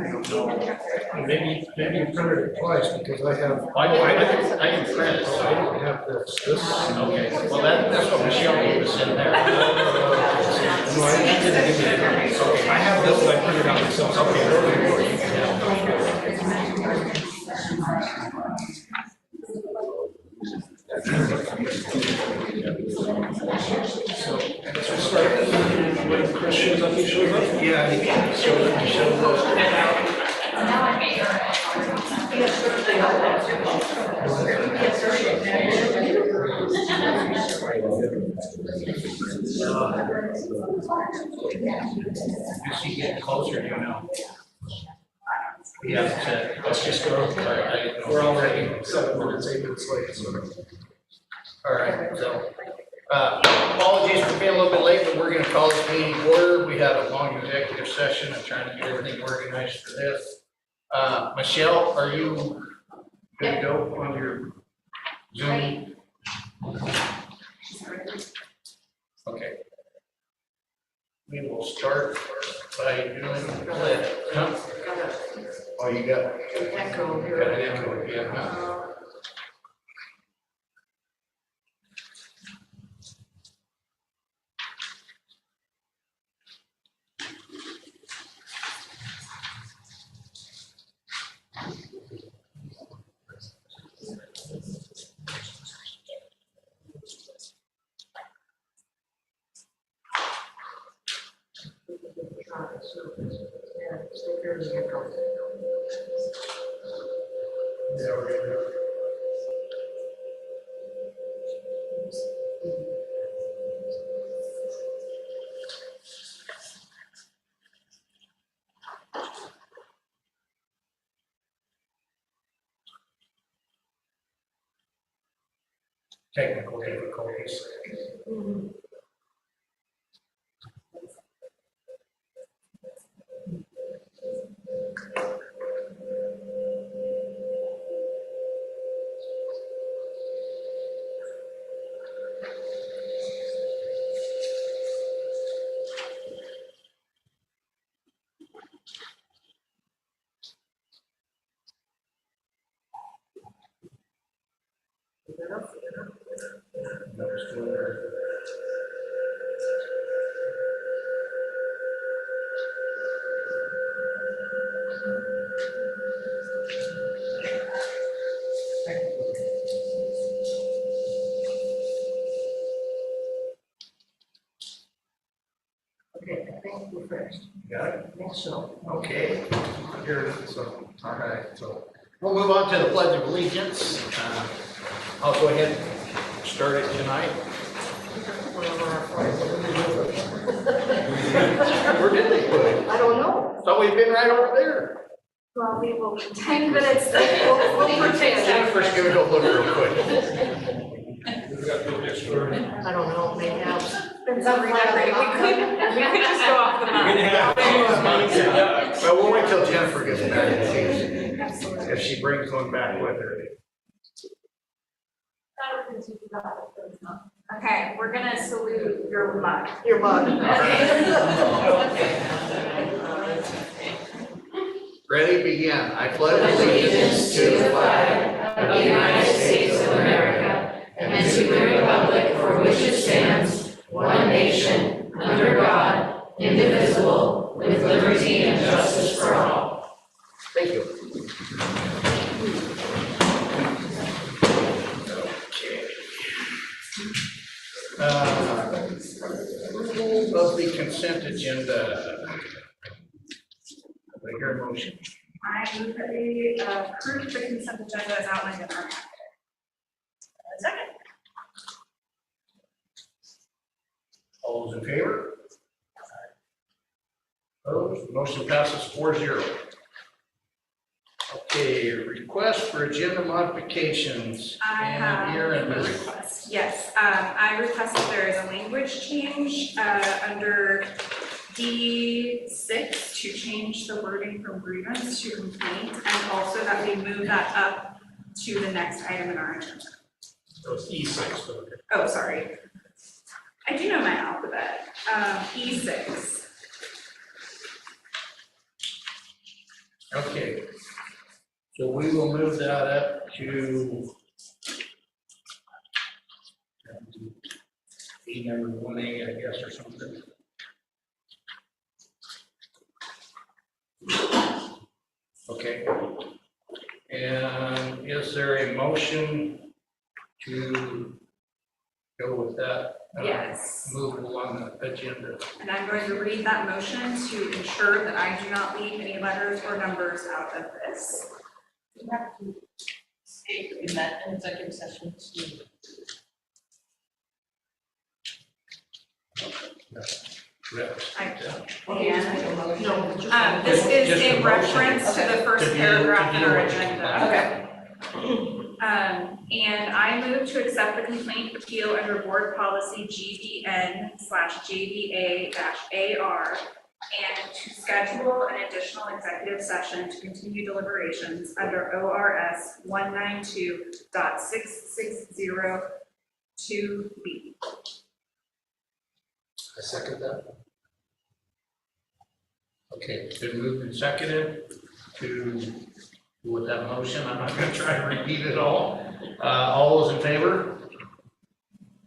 Maybe you printed it twice because I have. I can print it, so I don't have this. okay, well, that's what Michelle gave us in there. No, I didn't give me the copy. Okay, I have this that I printed out myself. Okay. So, when Chris shows up, he shows up? Yeah, he shows up, he shows up. Is she getting closer, do you know? Yeah, Let's just go. We're already 7 minutes, 8 minutes late. So. all right, so, apologies for being a little bit late, but we're gonna call this meeting to order. We had a long executive session. I'm trying to get everything organized for this. Michelle, are you good to go on your Zoom? Okay. We will start by doing that. Huh? Oh, you got Echo. an echo, yeah. Yeah, we're gonna. Technical difficulties. Okay, I think we're finished. Got it? I think so. Okay. Here it is. So, All right, so we'll move on to the Pledge of Allegiance. I'll go ahead and start it tonight. Where did they put it? I don't know. So we've been right over there. Well, we will pretend that it's there. We'll pretend. Jennifer's gonna go look real quick. we've got the next story. I don't know, maybe I'll. Been some redecorating. We could just go off the map. Well, we'll wait till Jennifer gets back and see if she brings one back with her. Okay, we're gonna salute your mug. Your mug. Ready, begin. I pledge allegiance to the flag of the United States of America and to the republic for which it stands, one nation, under God, indivisible, with liberty and justice for all. Thank you. Of the consent agenda. I hear a motion. I move that we approve the consent agenda as outlined in our packet. Second. All those in favor? Opposed? Motion passes 4-0. Okay, request for agenda modifications. I have Here and a this. request. Yes, I request that there is a language change under D6 to change the wording from grievance to complaint, and also that we move that up to the next item in our agenda. So it's E6. So okay. Oh, sorry. I do know my alphabet. E6. Okay. So we will move that up to E number 1A, I guess, or something. Okay. And is there a motion to go with that? Yes. Move along the agenda. And I'm going to read that motion to ensure that I do not leave any letters or numbers out of this. You have to state in that executive session to. Yes. And this is Just a in motion. reference to the first To do- paragraph to in do our what you- agenda. Okay. And I move to accept the complaint appeal under board policy GBN/JBA-AR and to schedule an additional executive session to continue deliberations under ORS 192.6602B. I second that. Okay, it's been moved and seconded to go with that motion. I'm not gonna try to repeat it all. All those in favor?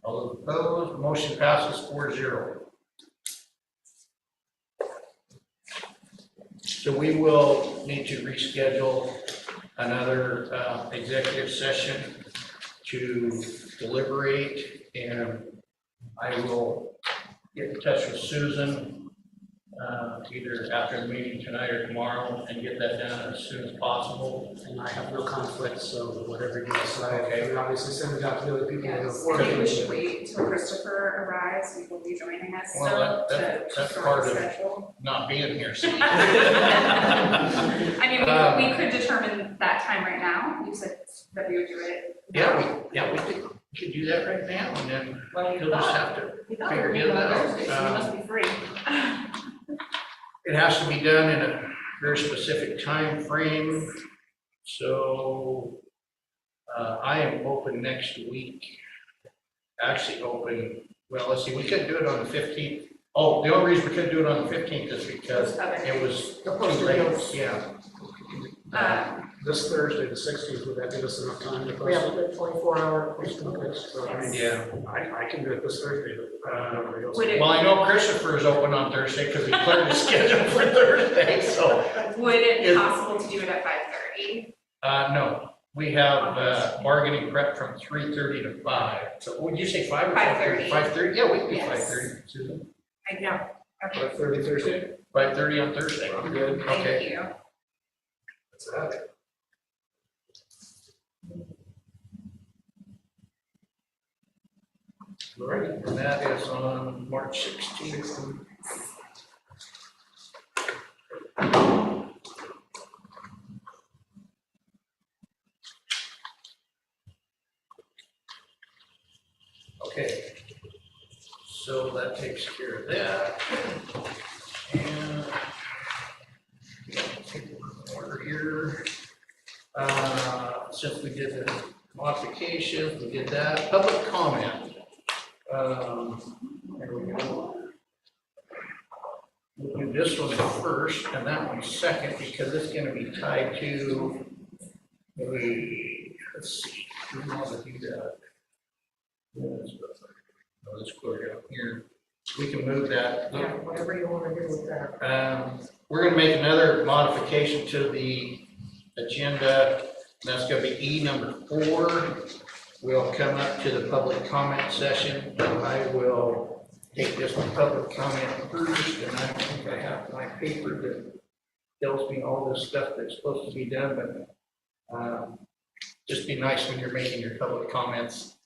All those opposed? Motion passes 4-0. So we will need to reschedule another executive session to deliberate, and I will get in touch with Susan either after the meeting tonight or tomorrow and get that done as soon as possible. And I have no conflict, so whatever you decide, Okay. we obviously send it out to the other people. Yes, I think we should wait till Christopher arrives. He will be joining us Well, still that's to part of schedule. not being here. So. I mean, we could determine that time right now. You said that we would do it. Yeah, we could do that right now, and then you'll just have to figure it out. You must be free. It has to be done in a very specific time frame. So I am open next week. Actually open, well, let's see, we couldn't do it on the 15th. Oh, the only reason we couldn't do it on the 15th is because it was too late. Yeah. This Thursday, the 16th, would that give us enough time to post We have it? a 24-hour. Okay, so, I mean, Yeah. I can do it this Thursday, but nobody else. Would it, Well, I know Christopher is open on Thursday because he cleared his schedule for Thursday, so. would it be Is- possible to do it at 5:30? No, we have bargaining prep from 3:30 to 5. So would you say 5 or 5:30? 5:30? Yeah, we can do Yes. 5:30, Susan. Yeah. Okay, 5:30 Thursday? 5:30 on Thursday. I'm good. Okay. thank you. That's that. All right. And that is on March 16th. Okay, so that takes care of that. And take one order here. Since we did the modifications, we did that. Public comment. There we go. We'll do this one first and that one second because it's going to be tied to let's see, we want to do that. Let's go down here. We can move that. Yeah, whatever you want to do with that. We're going to make another modification to the agenda. That's going to be E number 4. We'll come up to the public comment session. I will take this one public comment first, and I think I have my paper that tells me all this stuff that's supposed to be done, but just be nice when you're making your public comments.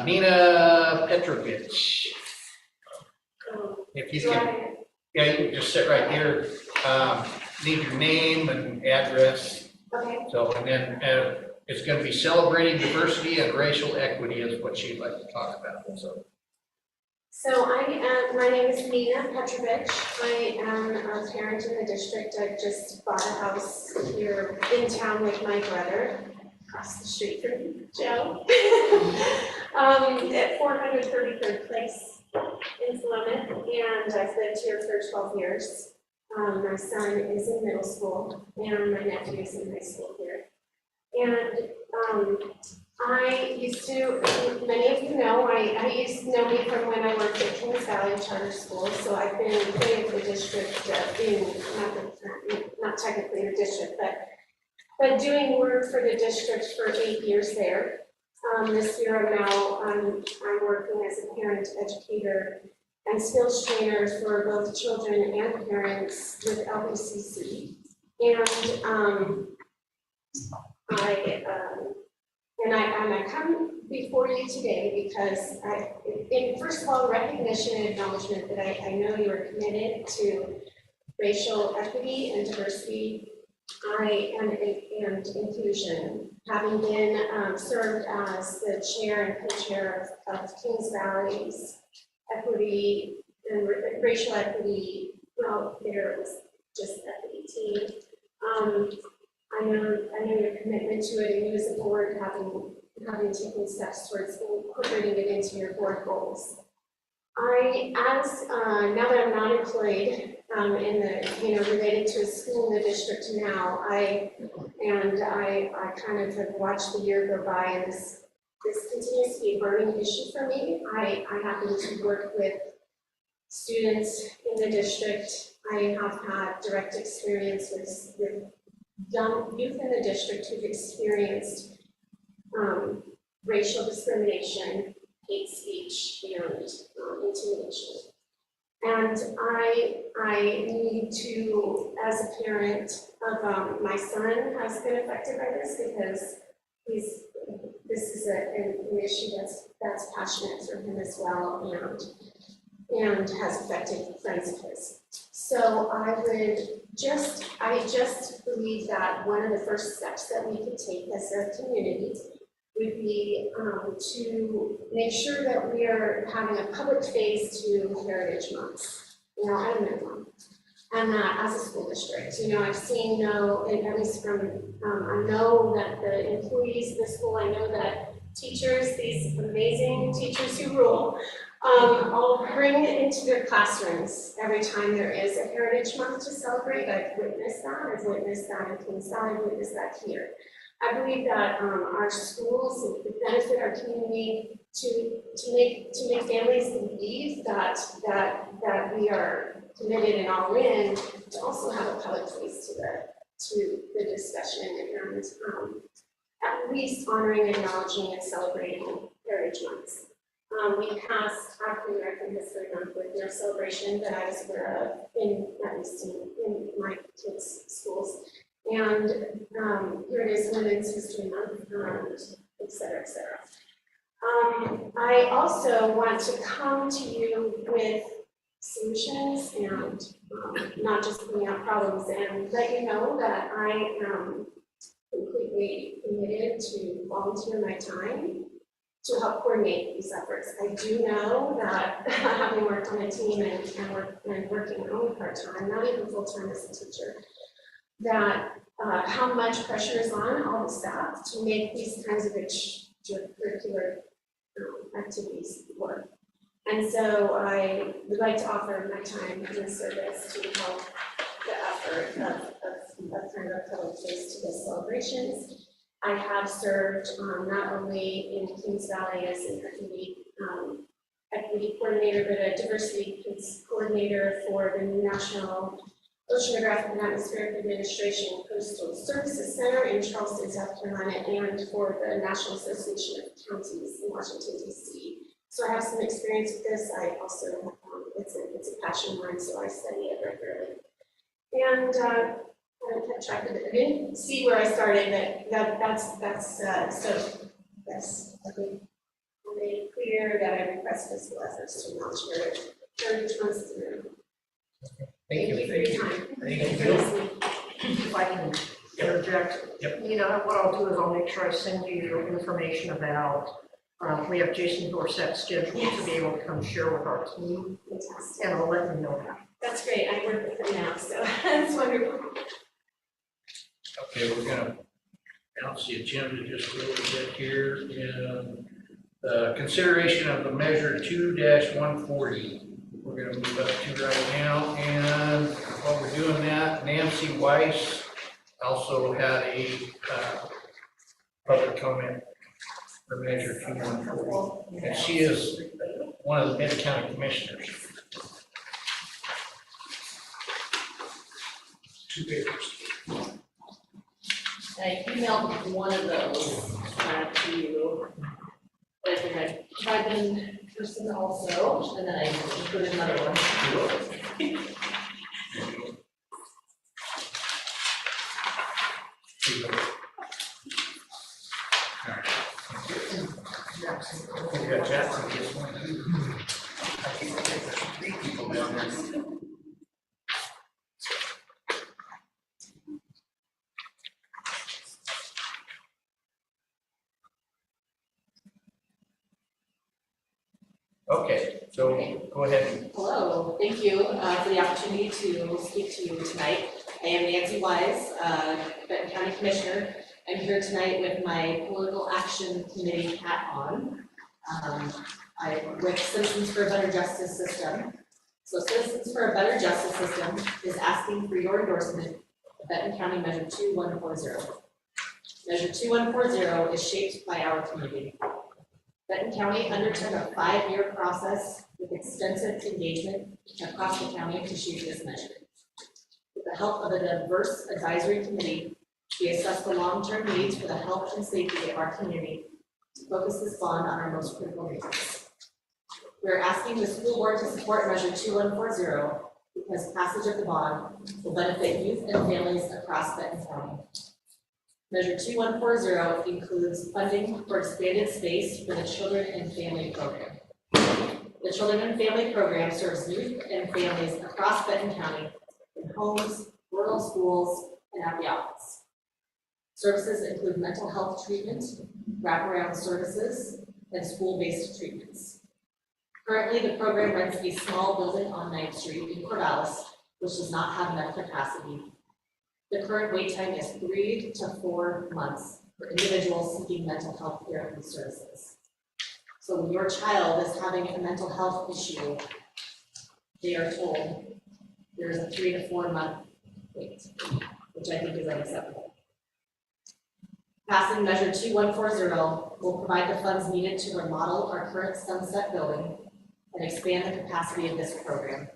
Nina Petrovich. If you can, yeah, you can just sit right here. Need your name and address. Okay, So, and then it's going to be celebrating diversity and racial equity is what she'd like to talk about. so my name is Nina Petrovich. I am a parent in the district. I just bought a house here in town with my brother, across the street from Joe. At 433rd Place in Philomath, and I've lived here for 12 years. My son is in middle school, and my nephew is in high school here. And I used to, many of you know, I used to know me from when I worked at Kings Valley Charter School, so I've been in the district, not technically the district, but doing work for the district for 8 years there. This year I'm working as a parent educator and skills trainer for both children and parents with LBCC. And I come before you today because first of all, recognition and acknowledgement that I know you are committed to racial equity and diversity and inclusion. Having been served as the chair and co-chair of Kings Valley's equity and racial equity, well, there was just equity team. I know your commitment to it, and you as a board having taken steps towards incorporating it into your board goals. Now that I'm not employed related to a school in the district now, I kind of have watched the year go by, and this continues to be a burning issue for me. I happen to work with students in the district. I have had direct experience with young youth in the district who've experienced racial discrimination, hate speech, and intimidation. And I need to, as a parent of my son, has been affected by this because this is an issue that's passionate for him as well, and has affected friends of his. So I just believe that one of the first steps that we could take as a community would be to make sure that we are having a public face to Heritage Month, at a minimum. And that as a school district, I've seen at least from, I know that the employees of the school, I know that teachers, these amazing teachers who rule, all bring it into their classrooms every time there is a Heritage Month to celebrate. I've witnessed that in Kings Valley, I've witnessed that here. I believe that our schools would benefit our community to make families believe that we are committed and all in, to also have a public face to the discussion and at least honoring, acknowledging, and celebrating Heritage Months. We passed African American History Month with no celebration that I was aware of at least in my kids' schools. And here it is, Women's History Month, and et cetera, et cetera. I also want to come to you with solutions and not just pointing out problems, and let you know that I am completely committed to volunteer my time to help coordinate these efforts. I do know that having worked on a team and working only part-time, not even full-time as a teacher, that how much pressure is on all the staff to make these kinds of extracurricular activities work. And so I would like to offer my time and service to help the effort of kind of a public face to the celebrations. I have served not only in Kings Valley as an equity coordinator, but a diversity coordinator for the National Oceanographic and Atmospheric Administration Coastal Services Center in Charleston, South Carolina, and for the National Association of Counties in Washington, D.C. So I have some experience with this. I also, it's a passion of mine, so I study it regularly. And I kept track of it. I didn't see where I started, but that's so yes, I think I made it clear that I request fiscal efforts to acknowledge Heritage Month. Thank you. For your time. Thank you. If I can interject. Yep. What I'll do is I'll make sure I send you your information about, we have Jason Dorsett scheduled to be able to come share with our team, Fantastic. and I'll let them know that. That's great. I work with them now, so that's wonderful. Okay, we're gonna bounce the agenda just a little bit here. Consideration of the measure 2-140, we're gonna move up to right now, and while we're doing that, Nancy Weiss also had a, public comment for Measure 214, and she is one of the Benton County Commissioners. 2 papers. I emailed one of those to you. I think I tried them in person also, and then I included another one. We got Jackson gets one. I think there's 3 people down there. Okay, so go ahead. Hello, thank you for the opportunity to speak to you tonight. I am Nancy Wise, Benton County Commissioner. I'm here tonight with my Political Action Committee hat on. I'm with Citizens for a Better Justice System. So Citizens for a Better Justice System is asking for your endorsement of Benton County Measure 2140. Measure 2140 is shaped by our community. Benton County undertook a 5-year process with extensive engagement across the county to shape this measure. With the help of a diverse advisory committee, we assessed the long-term needs for the health and safety of our community to focus this bond on our most critical needs. We are asking the school board to support Measure 2140 because passage of the bond will benefit youth and families across Benton County. Measure 2140 includes funding for expanded space for the Children and Family Program. The Children and Family Program serves youth and families across Benton County in homes, rural schools, and at the office. Services include mental health treatment, wraparound services, and school-based treatments. Currently, the program rents a small building on 9th Street in Corvallis, which does not have enough capacity. The current wait time is 3 to 4 months for individuals seeking mental health therapy services. So when your child is having a mental health issue, they are told there's a 3 to 4 month wait, which I think is unacceptable. Passing Measure 2140 will provide the funds needed to remodel our current Sunset building and expand the capacity of this program.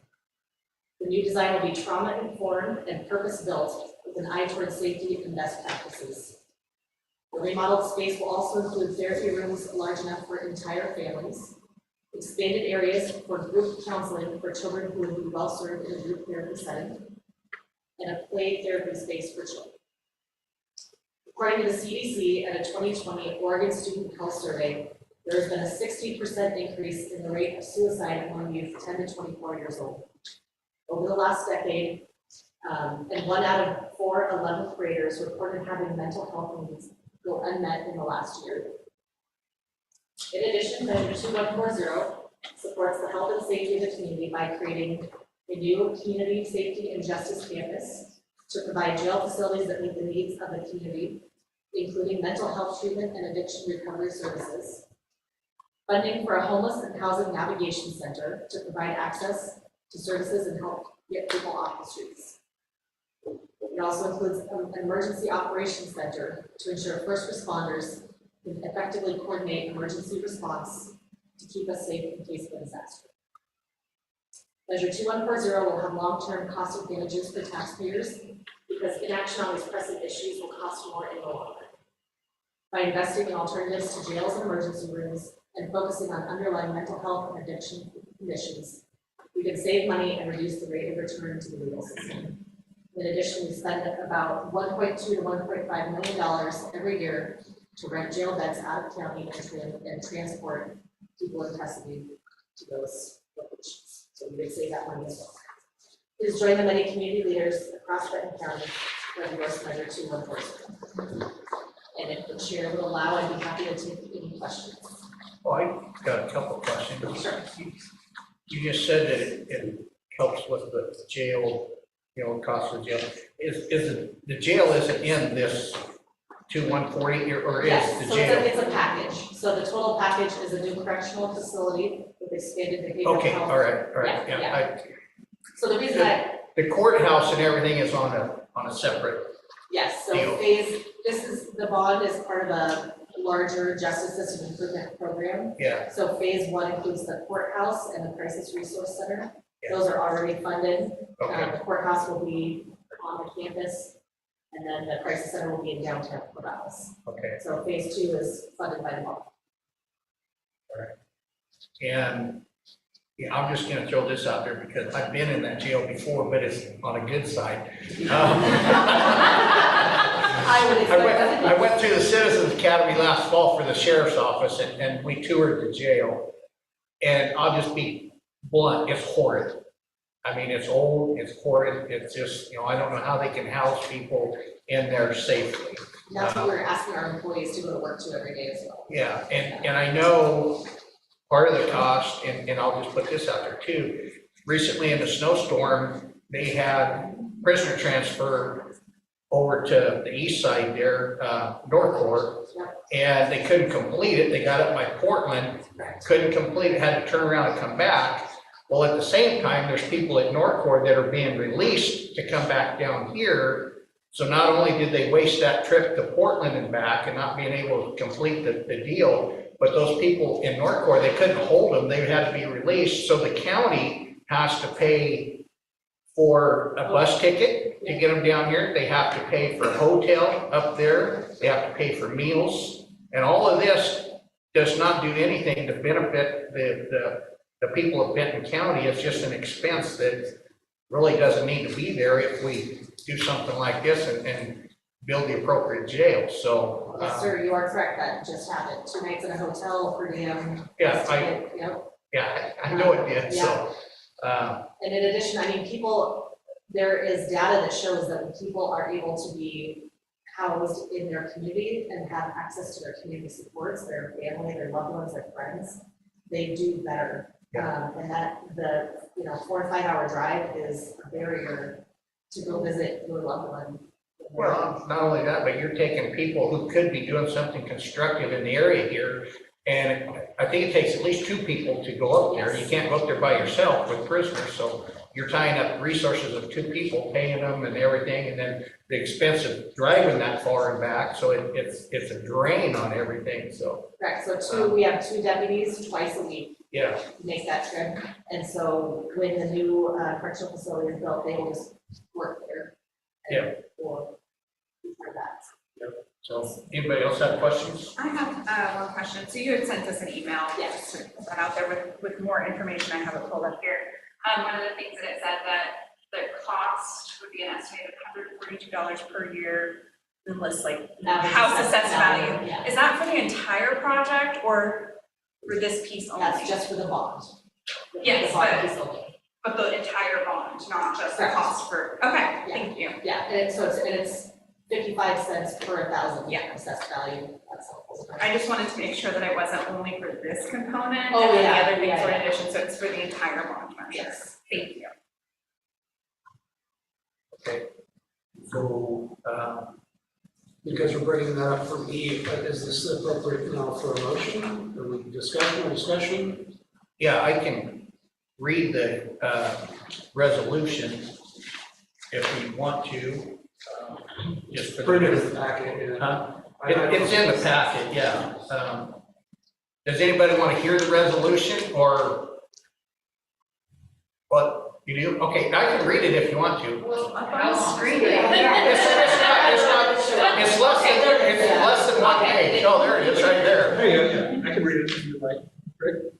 The new design will be trauma-informed and purpose-built with an eye towards safety and best practices. The remodeled space will also include therapy rooms large enough for entire families, expanded areas for group counseling for children who would be well served in a group therapy setting, and a play therapy space for children. According to the CDC and a 2020 Oregon Student Health Survey, there has been a 60% increase in the rate of suicide among youth 10 to 24 years old. Over the last decade, and 1 out of 4 11th graders reported having mental health needs go unmet in the last year. In addition, Measure 2140 supports the health and safety of the community by creating a new community safety and justice campus to provide jail facilities that meet the needs of the community, including mental health treatment and addiction recovery services, funding for a homeless and housing navigation center to provide access to services and help get people off the streets. It also includes an emergency operations center to ensure first responders can effectively coordinate emergency response to keep us safe in case of a disaster. Measure 2140 will have long-term cost advantages for taxpayers because inaction on these pressing issues will cost more in the long run. By investing in alternatives to jails and emergency rooms and focusing on underlying mental health and addiction conditions, we can save money and reduce the rate of return to the legal system. In addition, we spend about $1.2 to $1.5 million every year to rent jail beds out of county and transport people in custody to those locations. So we would save that money as well. Please join the many community leaders across Benton County to endorse Measure 2140. And if the chair would allow, I'd be happy to take any questions. Oh, I got a couple of questions. Sure. You just said that it helps with the jail, cost of jail. Is the jail isn't in this to 140, or is Yes, the so jail? it's a package. So the total package is a new correctional facility with expanded behavioral Okay, health. all right, Yeah, yeah. So the reason The courthouse and everything is on a separate, yes, Deal. so the bond is part of a larger justice system improvement program. yeah, So phase 1 includes the courthouse and the crisis resource center. Yeah. Those are already funded. okay, The courthouse will be on the campus, and then the crisis center will be in downtown courthouse. okay. So phase 2 is funded by the bond. And, yeah, I'm just gonna throw this out there because I've been in that jail before, but it's on a good side. I would expect I went to the Citizens Academy last fall for the sheriff's office, and we toured the jail. And I'll just be blunt, it's horrid. I mean, it's old, it's horrid, it's just, I don't know how they can house people in there safely. That's what we're asking our employees to go to work to every day as well. Yeah, and I know part of the cost, and I'll just put this out there too. Recently in the snowstorm, they had prisoner transfer over to the east side there, North Court, and they couldn't complete it. They got up by Portland, couldn't complete it, had to turn around and come back. Well, at the same time, there's people at North Court that are being released to come back down here. So not only did they waste that trip to Portland and back and not being able to complete the deal, but those people in North Court, they couldn't hold them, they had to be released. So the county has to pay for a bus ticket to get them down here. They have to pay for a hotel up there. They have to pay for meals. And all of this does not do anything to benefit the people of Benton County. It's just an expense that really doesn't need to be there if we do something like this and build the appropriate jail. So Yes, sir, you are correct. That just happened. 2 nights in a hotel per diem. Yeah, Yep. I know it did. So And in addition, I mean, there is data that shows that when people are able to be housed in their community and have access to their community supports, their family, their loved ones, their friends, they do better. And that the 4 to 5 hour drive is a barrier to go visit your loved one. well, not only that, but you're taking people who could be doing something constructive in the area here. And I think it takes at least 2 people to go up there. You can't go up there by yourself with prisoners. So you're tying up resources of 2 people, paying them and everything, and then the expense of driving that far and back. So it's a drain on everything. So Correct. So we have 2 deputies twice a week yeah, to make that trip. And so when the new correctional facility is built, they will just work there. Yeah. Or for that. so anybody else have questions? I have one question. So you had sent us an email. Yes. To put that out there with more information. I have it pulled up here. One of the things that it said that the cost would be an estimated $142 per year, unless like house assessed value. Yeah. Is that for the entire project or for this piece only? That's just for the bond. Yes, The bond but- piece only. But the entire bond, not just the Correct. cost for, okay, Yeah. thank you. Yeah, and it's 55 cents per 1,000 Yeah. assessed value. That's helpful. I just wanted to make sure that it wasn't only for this component Oh, and then yeah, the other things yeah, were in yeah. addition, so it's for the entire bond measure. Yes. Thank you. Okay. So Because we're bringing that up for me, but is this appropriate now for a motion? Are we discussion? yeah, I can read the resolution if we want to. Just for Print it in the packet. Huh? It's in the packet, yeah. Does anybody want to hear the resolution or what? You do? Okay, I can read it if you want to. Well, Up on the screen. It's less than 1 page. Oh, there it is, right there. There you go, yeah, I can read it if you'd like.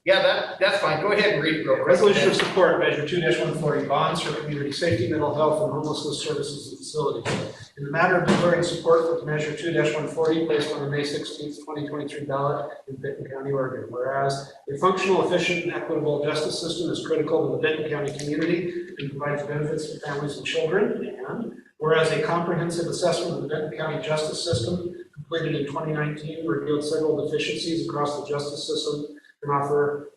Yeah, that's fine. Go ahead and read it real quick. Resolution of support, measure 2-140, bonds for community safety, mental health, and homelessness services and facilities. In the matter of declaring support for measure 2-140 placed on the May 16th, 2023 ballot in Benton County, Oregon. Whereas a functional, efficient, and equitable justice system is critical to the Benton County community and provides benefits to families and children. And whereas a comprehensive assessment of the Benton County justice system completed in 2019 revealed several deficiencies across the justice system and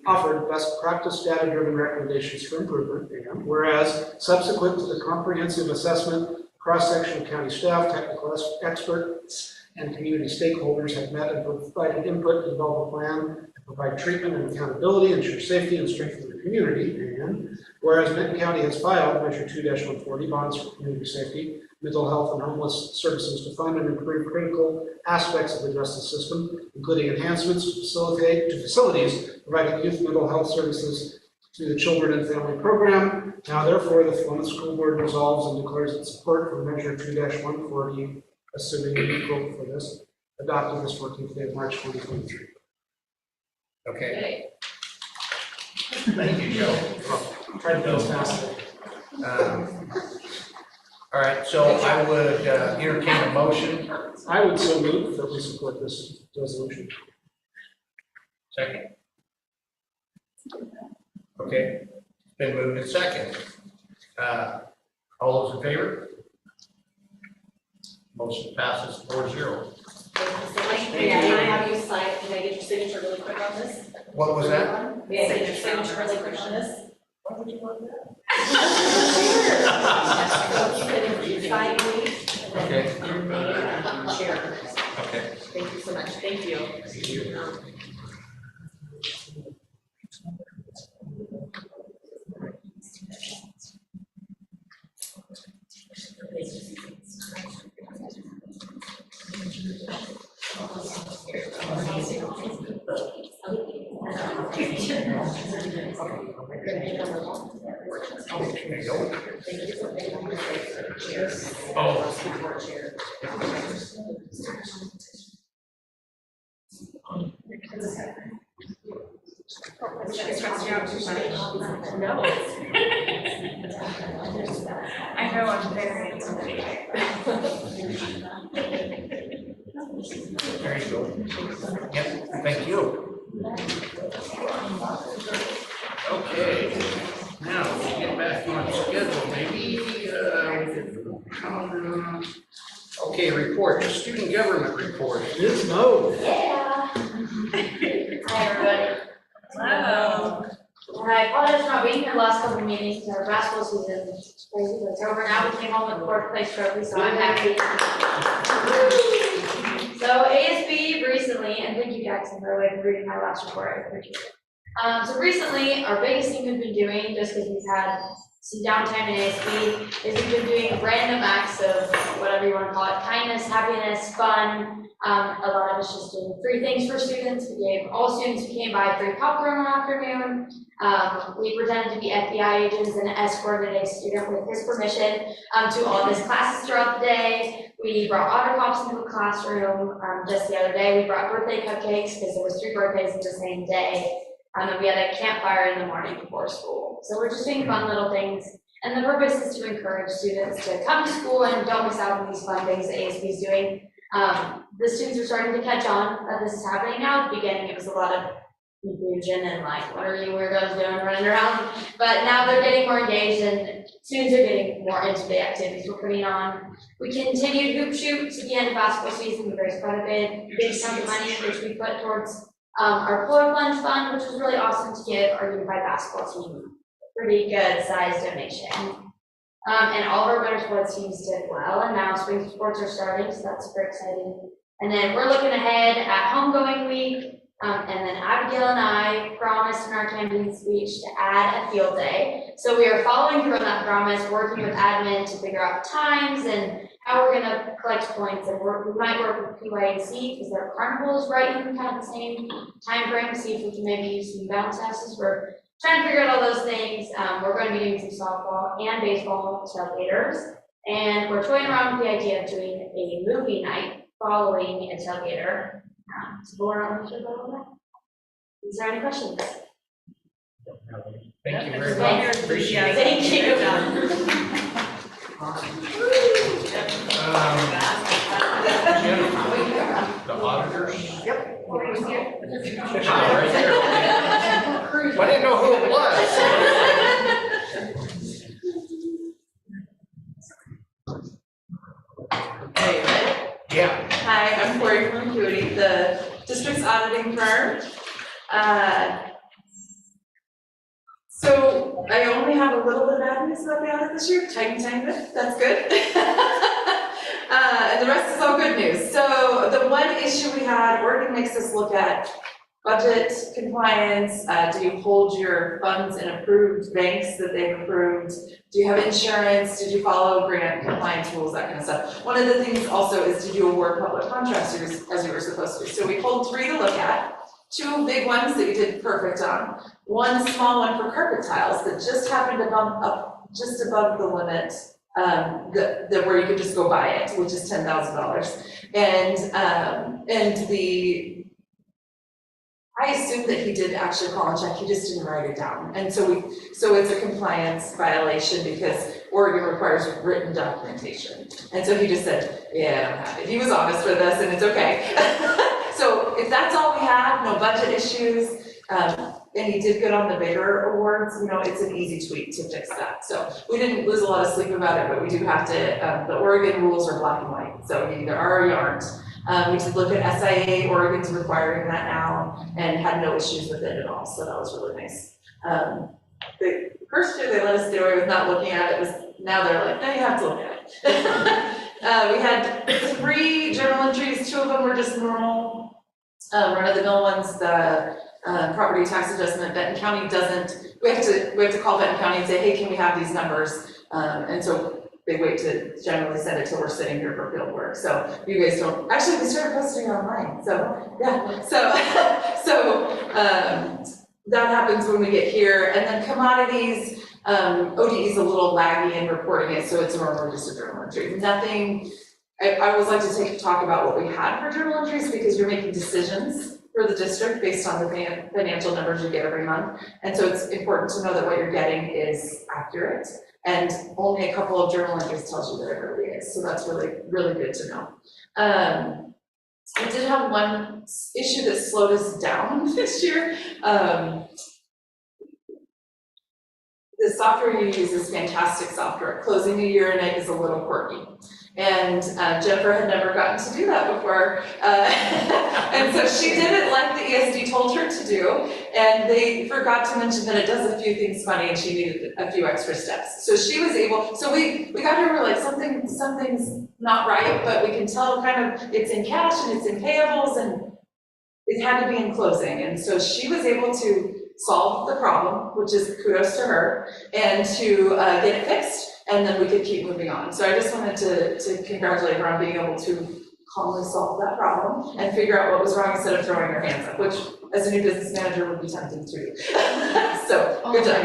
offered best practice data-driven recommendations for improvement. And whereas subsequent to the comprehensive assessment, cross-section of county staff, technical experts, and community stakeholders have met and provided input to develop a plan to provide treatment and accountability, ensure safety and strengthen the community. And whereas Benton County has filed Measure 2-140 bonds for community safety, mental health, and homeless services to fund and improve critical aspects of the justice system, including enhancements to facilities providing youth mental health services through the Children and Family Program. Now, therefore, the Columbus School Board resolves and declares its support for Measure 2-140, assuming you vote for this, adopted this 14th day of March 2023. Okay. Thank you, Joe. Try to go as fast. All right, so I would entertain a motion. I would so move that we support this resolution. Second. Okay, been moved and second. All those in favor? Motion passes 4-0. May I have you sign, can I get your signature really quick on this? What was that? May I get your signature really quick on this? Why would you want that? You can sign me. Okay. Your name and chair. Okay. Thank you so much, thank you. There you go. No. I know, I'm very intimidated. There you go. Yep, thank you. Okay, now we'll get back on schedule, maybe, okay, report, the student government report. Ms. Mo. Yeah. Hi, everybody. Hello. And I apologize for not being here the last couple of meetings. Our basketball season is crazy, but it's over now. We came home with the fourth place trophy, so I'm happy. So ASB recently, and thank you Jackson for reading my last report, I appreciate it. So recently, our biggest thing we've been doing, just because we've had some downtime in ASB, is we've been doing random acts of whatever you want to call it, kindness, happiness, fun. A lot of us just doing free things for students. We gave all students who came by free popcorn one afternoon. We pretended to be FBI agents and escorted a student with his permission to all of his classes throughout the day. We brought otter pops into the classroom. Just the other day, we brought birthday cupcakes because there was 3 birthdays in the same day. And we had a campfire in the morning before school. So we're just doing fun little things. And the purpose is to encourage students to come to school and don't miss out on these fun things that ASB is doing. The students are starting to catch on that this is happening now. At the beginning, it was a lot of confusion and like, what are you weirdos doing running around? But now they're getting more engaged and students are getting more into the activities we're putting on. We continued hoop shoots at the end of basketball season. We raised quite a big chunk of money, which we put towards our floor plunge fund, which was really awesome to give our unified basketball team a pretty good size donation. And all of our better sports teams did well, and now spring sports are starting, so that's super exciting. And then we're looking ahead at homegoing week, and then Abigail and I promised in our campaign speech to add a field day. So we are following through on that promise, working with admin to figure out times and how we're gonna collect points, and we might work with PYAC because their carnival is right in kind of the same time frame, see if we can maybe use some bounce houses. We're trying to figure out all those things. We're going to be doing some softball and baseball tailgaters, and we're toying around with the idea of doing a movie night following a tailgater. So we're on the show about that. Is there any questions? Thank you very much. Appreciate it. Thank you. Jim, the auditors? Yep. Hi, right there. I didn't know who it was. Hey, ready? Yeah. Hi, I'm Corey from Acuity, the district's auditing firm. So I only have a little bit of bad news about the audit this year, tiny bit, that's good. And the rest is all good. good news. So the one issue we had, Oregon makes us look at budget compliance. Do you hold your funds in approved banks that they've approved? Do you have insurance? Did you follow grant compliance rules, that kind of stuff? One of the things also is, did you award public contracts as you were supposed to? So we pulled 3 to look at. 2 big ones that you did perfect on. 1 small one for carpet tiles that just happened to bump up just above the limit, where you could just go buy it, which is $10,000. And I assume that he did actually call and check, he just didn't write it down. And so it's a compliance violation because Oregon requires written documentation. And so he just said, yeah, I don't have it. He was honest with us and it's okay. So if that's all we have, no budget issues, and he did good on the bigger awards, it's an easy tweak to fix that. So we didn't lose a lot of sleep about it, but we do have to, the Oregon rules are black and white. So you either are or you aren't. We did look at SIA, Oregon's requiring that now, and had no issues with it at all, so that was really nice. The first year they let us get away with not looking at it, now they're like, no, you have to look at it. We had 3 journal entries, 2 of them were just normal, run-of-the-mill ones. The property tax adjustment, Benton County doesn't, we have to call Benton County and say, hey, can we have these numbers? And so they wait to generally send it till we're sitting here for field work. So you guys don't, actually we started posting it online. So yeah, so that happens when we get here. And then commodities, ODE is a little laggy in reporting it, so it's normally just a journal entry. Nothing, I always like to talk about what we had for journal entries because you're making decisions for the district based on the financial numbers you get every month. And so it's important to know that what you're getting is accurate. And only a couple of journal entries tells you that it really is. So that's really, really good to know. We did have one issue that slowed us down this year. The software you use is fantastic software. Closing a year in it is a little quirky. And Jennifer had never gotten to do that before. And so she did it like the ESD told her to do. And they forgot to mention that it does a few things funny and she needed a few extra steps. So she was able, so we got her, we're like, something's not right, but we can tell kind of it's in cash and it's in payables and it had to be in closing. And so she was able to solve the problem, which is kudos to her, and to get it fixed. And then we could keep moving on. So I just wanted to congratulate her on being able to calmly solve that problem and figure out what was wrong instead of throwing her hands up, which as a new business manager would be tempting to do. So good job.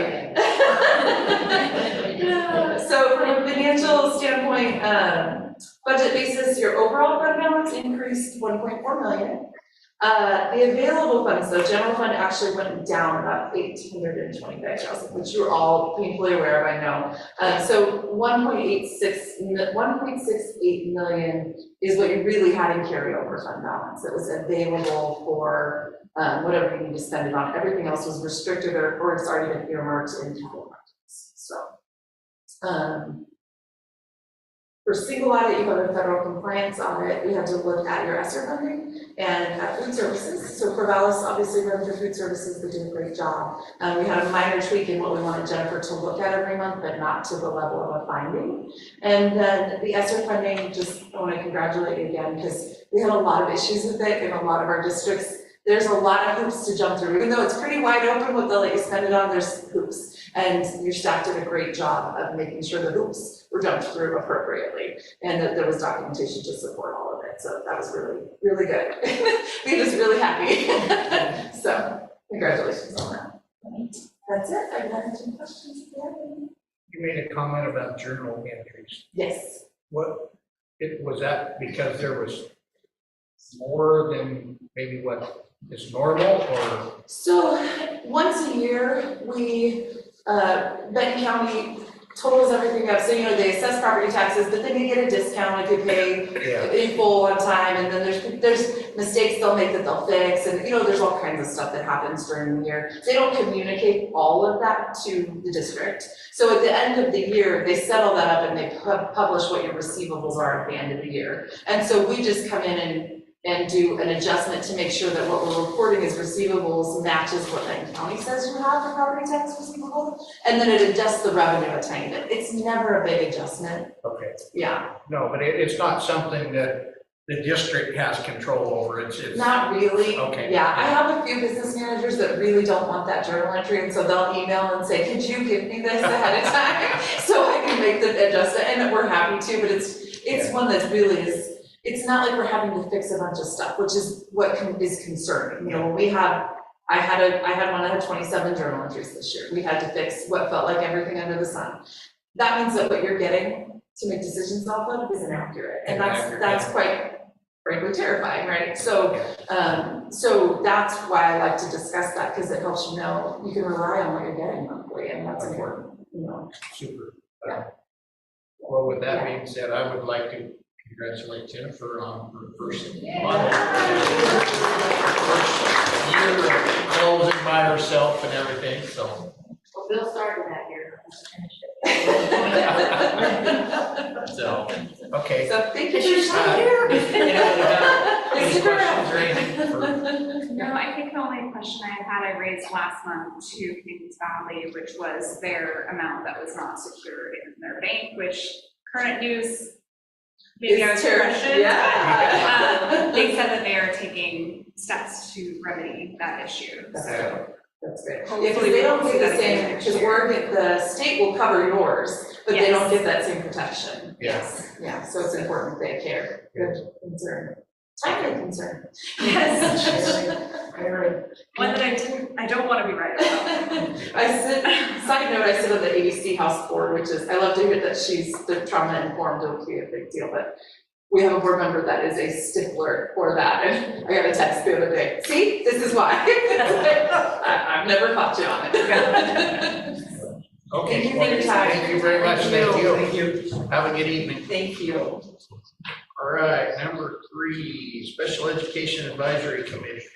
So from a financial standpoint, budget basis, your overall fund balance increased 1.4 million. The available funds, though, general fund actually went down about 825,000, which you're all painfully aware of, I know. So 1.68 million is what you really had in carryover fund balance that was available for whatever you need to spend it on. Everything else was restricted or it's already been earmarked in capital markets. So. For single audit, you have a federal compliance audit. We had to look at your ESSER funding and at food services. So Corvallis obviously runs your food services, they do a great job. We had a minor tweak in what we wanted Jennifer to look at every month, but not to the level of a finding. And then the ESSER funding, just I want to congratulate you again because we had a lot of issues with it in a lot of our districts. There's a lot of hoops to jump through. Even though it's pretty wide open what they'll let you spend it on, there's hoops. And your staff did a great job of making sure the hoops were jumped through appropriately and that there was documentation to support all of it. So that was really, really good. Made us really happy. So congratulations on that. That's it. I have any questions. You made a comment about journal entries. Yes. Was that because there was more than maybe what is normal, or? So once a year, we, Benton County totals everything up. So, they assess property taxes, but then you get a discount if you pay in full on time. And then there's mistakes they'll make that they'll fix. And, there's all kinds of stuff that happens during the year. They don't communicate all of that to the district. So at the end of the year, they settle that up and they publish what your receivables are at the end of the year. And so we just come in and do an adjustment to make sure that what we're reporting as receivables matches what Benton County says you have for property tax receivables, and then it adjusts the revenue a tiny bit. It's never a big adjustment. Okay. Yeah. No, but it's not something that the district has control over. It's Not really. Okay. Yeah, I have a few business managers that really don't want that journal entry, and so they'll email and say, could you give me this ahead of time? So I can make the adjustment, and we're happy to, but it's one that really is, it's not like we're having to fix a bunch of stuff, which is what is concerning. You know, when I had one that had 27 journal entries this year. We had to fix what felt like everything under the sun. That means that what you're getting to make decisions off of is inaccurate, and that's quite frankly terrifying, right? So, so that's why I like to discuss that, because it helps you know you can rely on what you're getting monthly, and that's important, you know. super. Yeah. Well, with that being said, I would like to congratulate Jennifer on her first month. First year of closing by herself and everything, so. Well, Bill started that year. So, okay. So thank you for your time here. Any questions or anything for? No, I think the only question I had, I raised last month to Kings Valley, which was their amount that was not secured in their bank, which current news, maybe I was questioned. Yeah. They said that they are taking steps to remedy that issue, so. That's good. Yeah, because they don't get the same, because Oregon, the state will cover yours, but they don't get that same protection. Yes. Yeah, so it's important they care. Good concern. Timely concern. Yes. One that I don't want to be right about. Side note, I sit on the ABC House Board, which is, I love to hear that the trauma informed, don't be a big deal, but we have a board member that is a stickler for that, and I got a text the other day. See, this is why. I've never caught you on it. Okay. Thank you for your time. Thank you very much. Thank you. Thank you. Have a good evening. Thank you. All right, number 3, Special Education Advisory Committee.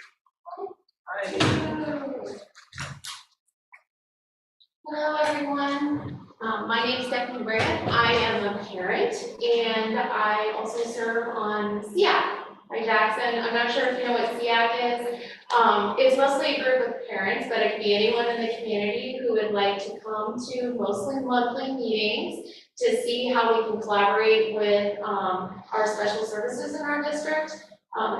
Hello, everyone. My name is Stephanie Brand. I am a parent, and I also serve on SEAC by Jackson. I'm not sure if you know what SEAC is. It's mostly a group of parents, but it can be anyone in the community who would like to come to mostly monthly meetings to see how we can collaborate with our special services in our district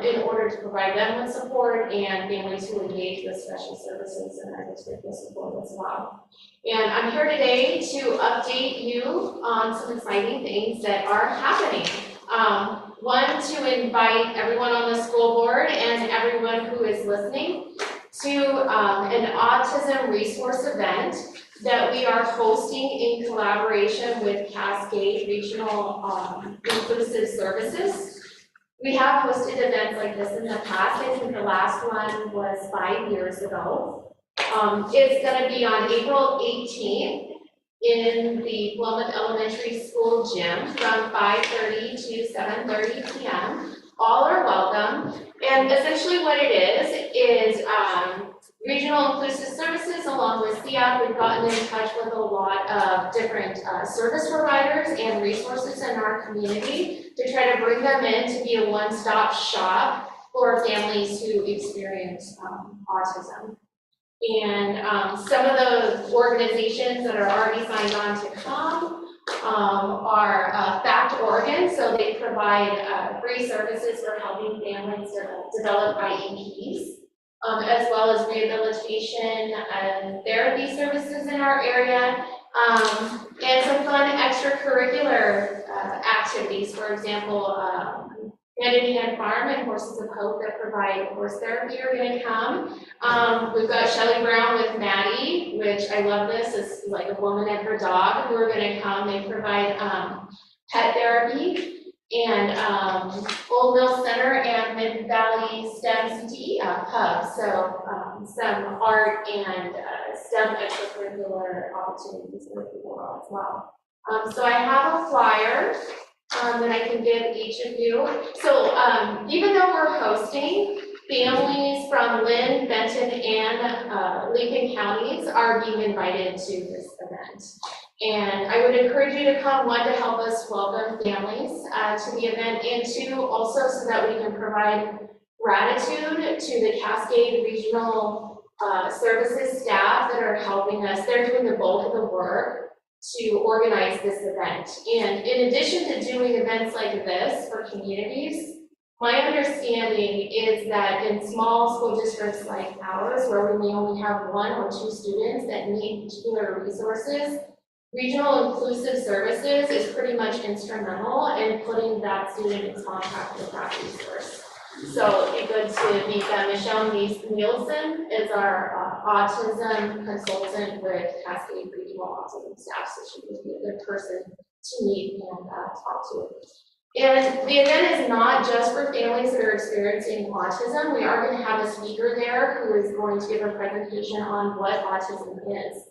in order to provide them with support, and families who engage with special services in our district with support as well. And I'm here today to update you on some exciting things that are happening. One, to invite everyone on the school board and everyone who is listening to an autism resource event that we are hosting in collaboration with Cascade Regional Inclusive Services. We have hosted events like this in the past. I think the last one was 5 years ago. It's going to be on April 18th in the Plymouth Elementary School gym from 5:30 to 7:30 p.m. All are welcome. And essentially what it is Regional Inclusive Services along with SEAC. We've gotten in touch with a lot of different service providers and resources in our community to try to bring them in to be a one-stop shop for families who experience autism. And some of those organizations that are already signed on to come are FACT Oregon, so they provide free services for helping families develop IEPs, as well as rehabilitation and therapy services in our area, and some fun extracurricular activities, for example, Hand in Hand Farm and Horses of Hope that provide horse therapy are going to come. We've got Shelley Brown with Maddie, which I love this, is like a woman and her dog who are going to come. They provide pet therapy. And Old Mill Center and Mid Valley STEM CTE Hub. So some art and STEM extracurricular opportunities for people as well. So I have a flyer that I can give each of you. So even though we're hosting, families from Lynn, Benton, and Lincoln counties are being invited to this event. And I would encourage you to come, one, to help us welcome families to the event, and two, also so that we can provide gratitude to the Cascade Regional Services staff that are helping us. They're doing the bulk of the work to organize this event. And in addition to doing events like this for communities, My understanding is that in small school districts like ours, where we may only have 1 or 2 students that need particular resources, regional inclusive services is pretty much instrumental in putting that student in contact with that resource. So it'd be good to meet them. Michelle Nielsen is our autism consultant with Cascade Regional Autism Staff, so she would be a good person to meet and talk to. And the event is not just for families that are experiencing autism. We are going to have a speaker there who is going to give a presentation on what autism is.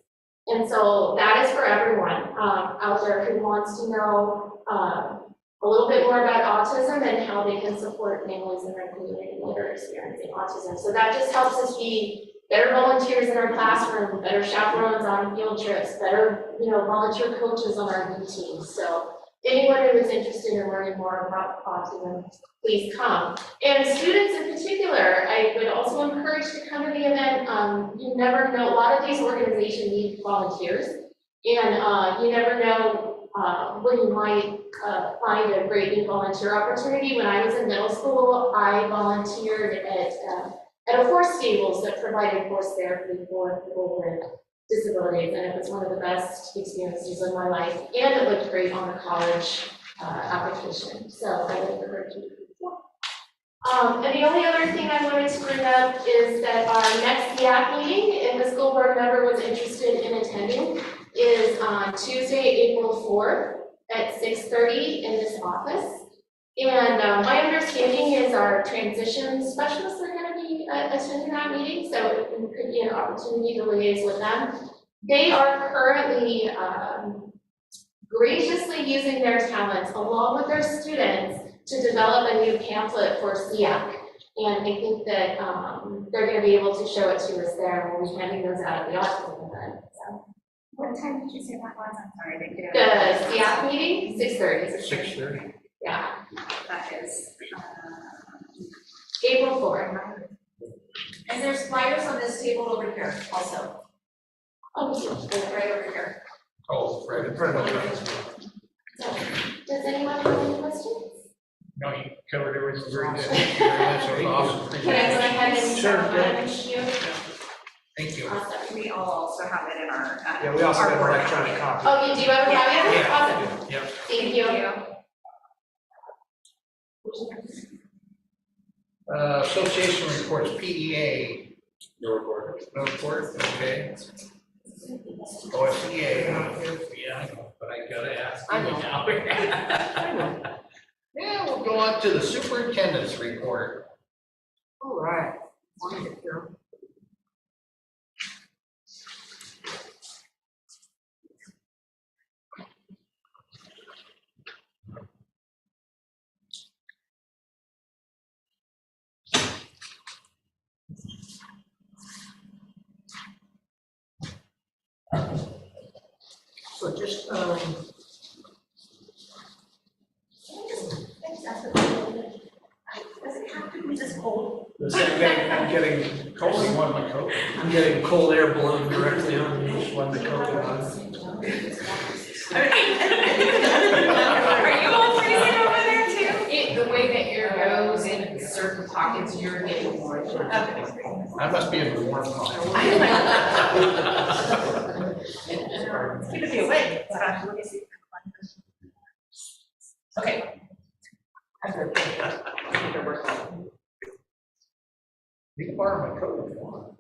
And so that is for everyone out there who wants to know a little bit more about autism and how they can support families in their community that are experiencing autism. So that just helps us be better volunteers in our classroom, better chaperones on field trips, better volunteer coaches on our new teams. So anyone who is interested in learning more about autism, please come. And students in particular, I would also encourage to come to the event. You never know, a lot of these organizations need volunteers, and you never know when you might find a great new volunteer opportunity. When I was in middle school, I volunteered at a horse stables that provided horse therapy for people with disabilities, and it was one of the best experiences of my life, and it looked great on the college application, so I would encourage you to do that. And the only other thing I wanted to bring up is that our next SEAC meeting, if a school board member was interested in attending, is on Tuesday, April 4th at 6:30 in this office. And my understanding is our transition specialists are going to be attending that meeting, so it could be an opportunity to liaise with them. They are currently graciously using their talents along with their students to develop a new pamphlet for SEAC. And I think that they're going to be able to show it to us there, and we'll be handing those out at the autism event. So. What time did you say that was? I'm sorry, I didn't get The SEAC meeting, 6:30. 6:30. Yeah, That is, April 4th. And there's flyers on this table over here also, Oh, right over here. Oh, right in front of us. so, does anyone have any questions? No, you covered everything very good. Thank you very much. That was awesome. Can I go ahead and Sure, manage you? Thank you. Awesome. We all also have it in our. Yeah, we also have an electronic copy. Oh, you do have a copy? Yeah. Awesome. Yep. Thank you. Association reports, PEA. No report. No report, okay. OSEA, yeah, I know, but I gotta ask. I know. Yeah, we'll go on to the superintendent's report. All right. Wonderful. So just, does it have to be this cold? I'm getting Only cold. one my coat. I'm getting cold air blown directly on me, just one the coat on. Are you all freezing over there too? The way that air goes in certain pockets, you're getting more. I must be in the warm part. It's good to be awake. Let me see. Okay. You can borrow my coat if you want.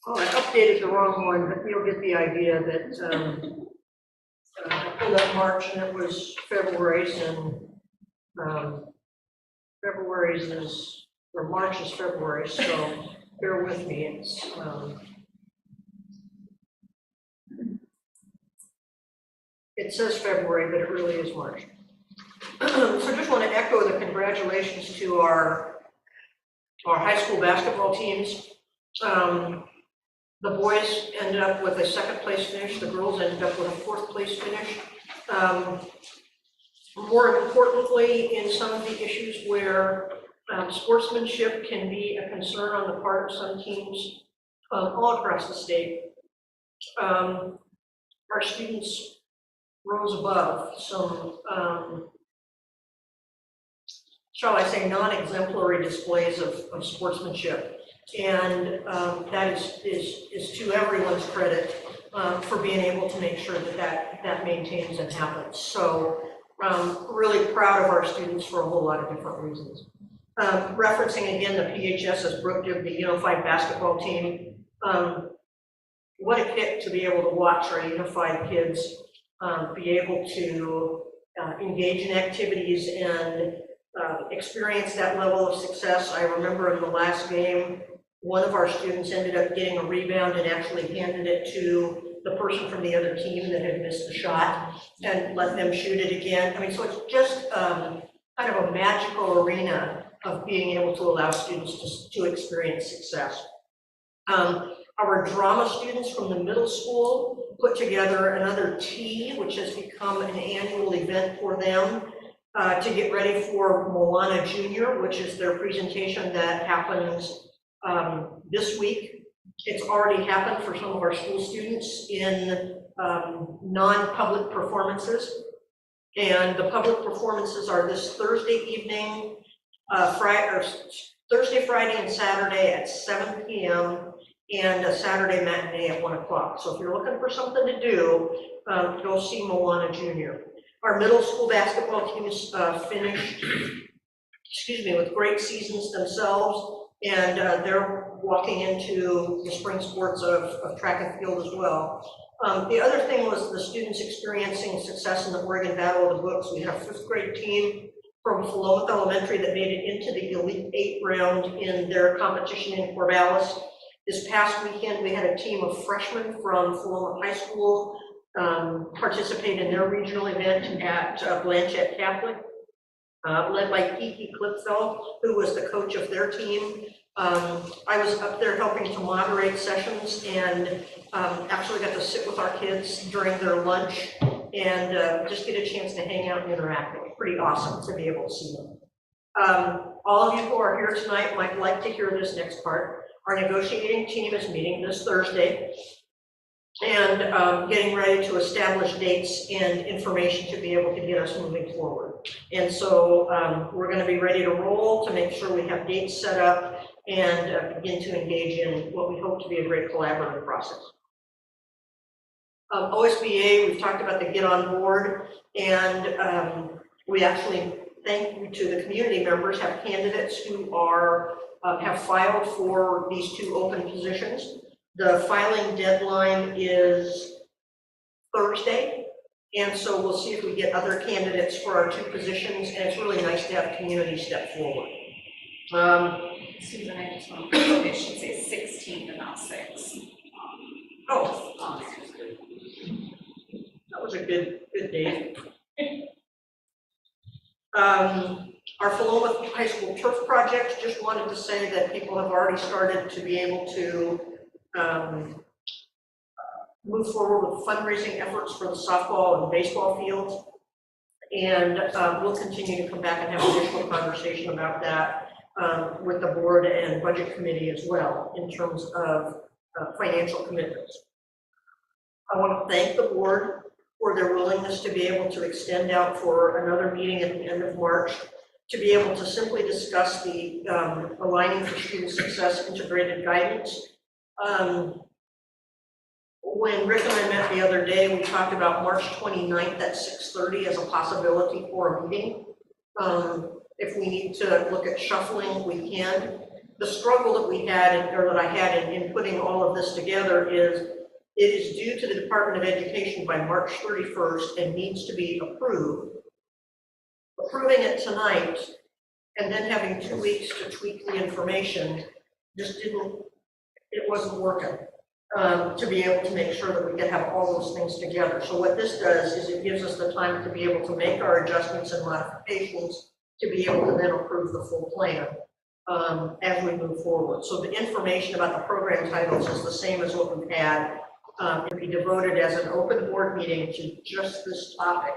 oh, I updated the wrong one, but you'll get the idea that, I pulled up March and it was February's, and, February's is, or March is February, so bear with me, it's, it says February, but it really is March. So just want to echo the congratulations to our high school basketball teams. The boys ended up with a second place finish, the girls ended up with a fourth place finish. More importantly, in some of the issues where sportsmanship can be a concern on the part of some teams all across the state. Our students rose above some, shall I say, non-exemplary displays of sportsmanship. And that is to everyone's credit for being able to make sure that maintains and happens. So really proud of our students for a whole lot of different reasons. Referencing again the PHS as Brooke did, the unified basketball team. What a kick to be able to watch our unified kids be able to engage in activities and experience that level of success. I remember in the last game, one of our students ended up getting a rebound and actually handed it to the person from the other team that had missed the shot and let them shoot it again. I mean, so it's just kind of a magical arena of being able to allow students to experience success. Our drama students from the middle school put together another tea, which has become an annual event for them to get ready for Moana Junior, which is their presentation that happens this week. It's already happened for some of our school students in non-public performances. And the public performances are this Thursday evening, Thursday, Friday, and Saturday at 7 p.m. and a Saturday matinee at 1 o'clock. So if you're looking for something to do, go see Moana Junior. Our middle school basketball team is finished, with great seasons themselves, and they're walking into the spring sports of track and field as well. The other thing was the students experiencing success in the Oregon Battle of the Books. We had a 5th grade team from Philomath Elementary that made it into the Elite 8 round in their competition in Corvallis. This past weekend, we had a team of freshmen from Philomath High School participate in their regional event at Blanchette Catholic, led by Kiki Klipfeld, who was the coach of their team. I was up there helping to moderate sessions and actually got to sit with our kids during their lunch and just get a chance to hang out and interact. It was pretty awesome to be able to see them. All of you who are here tonight might like to hear this next part. Our negotiating team is meeting this Thursday and getting ready to establish dates and information to be able to get us moving forward. And so we're going to be ready to roll to make sure we have dates set up and begin to engage in what we hope to be a great collaborative process. OSBA, we've talked about the Get On Board, and we actually, thank you to the community members, have candidates who are have filed for these 2 open positions. The filing deadline is Thursday, and so we'll see if we get other candidates for our 2 positions, and it's really nice to have community step forward. Susan, I just want to say it should say 16 and not 6. Oh, that was a good date. Our Philomath High School turf project, just wanted to say that people have already started to be able to move forward with fundraising efforts for the softball and baseball fields. And we'll continue to come back and have additional conversation about that with the board and budget committee as well in terms of financial commitments. I want to thank the board for their willingness to be able to extend out for another meeting at the end of March to be able to simply discuss the Aligning for Student Success integrated guidance. When Rick and I met the other day, we talked about March 29th at 6:30 as a possibility for a meeting. If we need to look at shuffling, we can. The struggle that we had, or that I had in putting all of this together is it is due to the Department of Education by March 31st and needs to be approved. Approving it tonight and then having 2 weeks to tweak the information just wasn't working to be able to make sure that we could have all those things together. So what this does is it gives us the time to be able to make our adjustments and modifications to be able to then approve the full plan as we move forward. So the information about the program titles is the same as what we've had. It'll be devoted as an open board meeting to just this topic.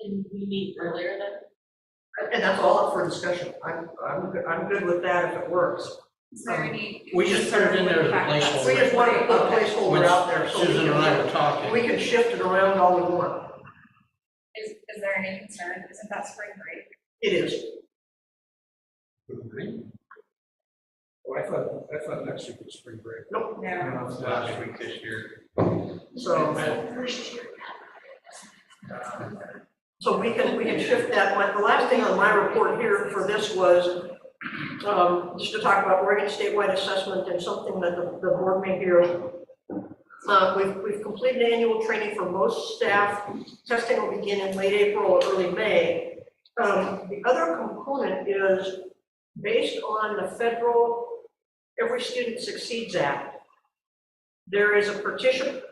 Can we meet earlier then? And that's all up for discussion. I'm good with that if it works. Is there any? We just put it in there as a placeholder. We just wanted to put a placeholder out there so Susan and I were talking. we can shift it around all we want. Is there any concern? Isn't that spring break? It is. Oh, I thought next week was spring break. Nope. No. It's last week this year. So we can shift that. The last thing on my report here for this was just to talk about Oregon statewide assessment and something that the board may hear. We've completed annual training for most staff. Testing will begin in late April or early May. The other component is based on the federal Every Student Succeeds Act. There is a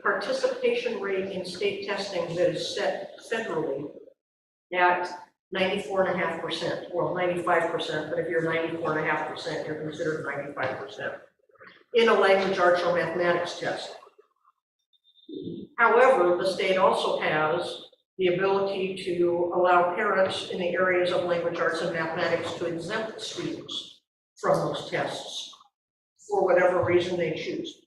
participation rate in state testing that is set federally at 94.5%, well, 95%, but if you're 94.5%, you're considered 95% in a language, arts, or mathematics test. However, the state also has the ability to allow parents in the areas of language, arts, and mathematics to exempt students from those tests for whatever reason they choose.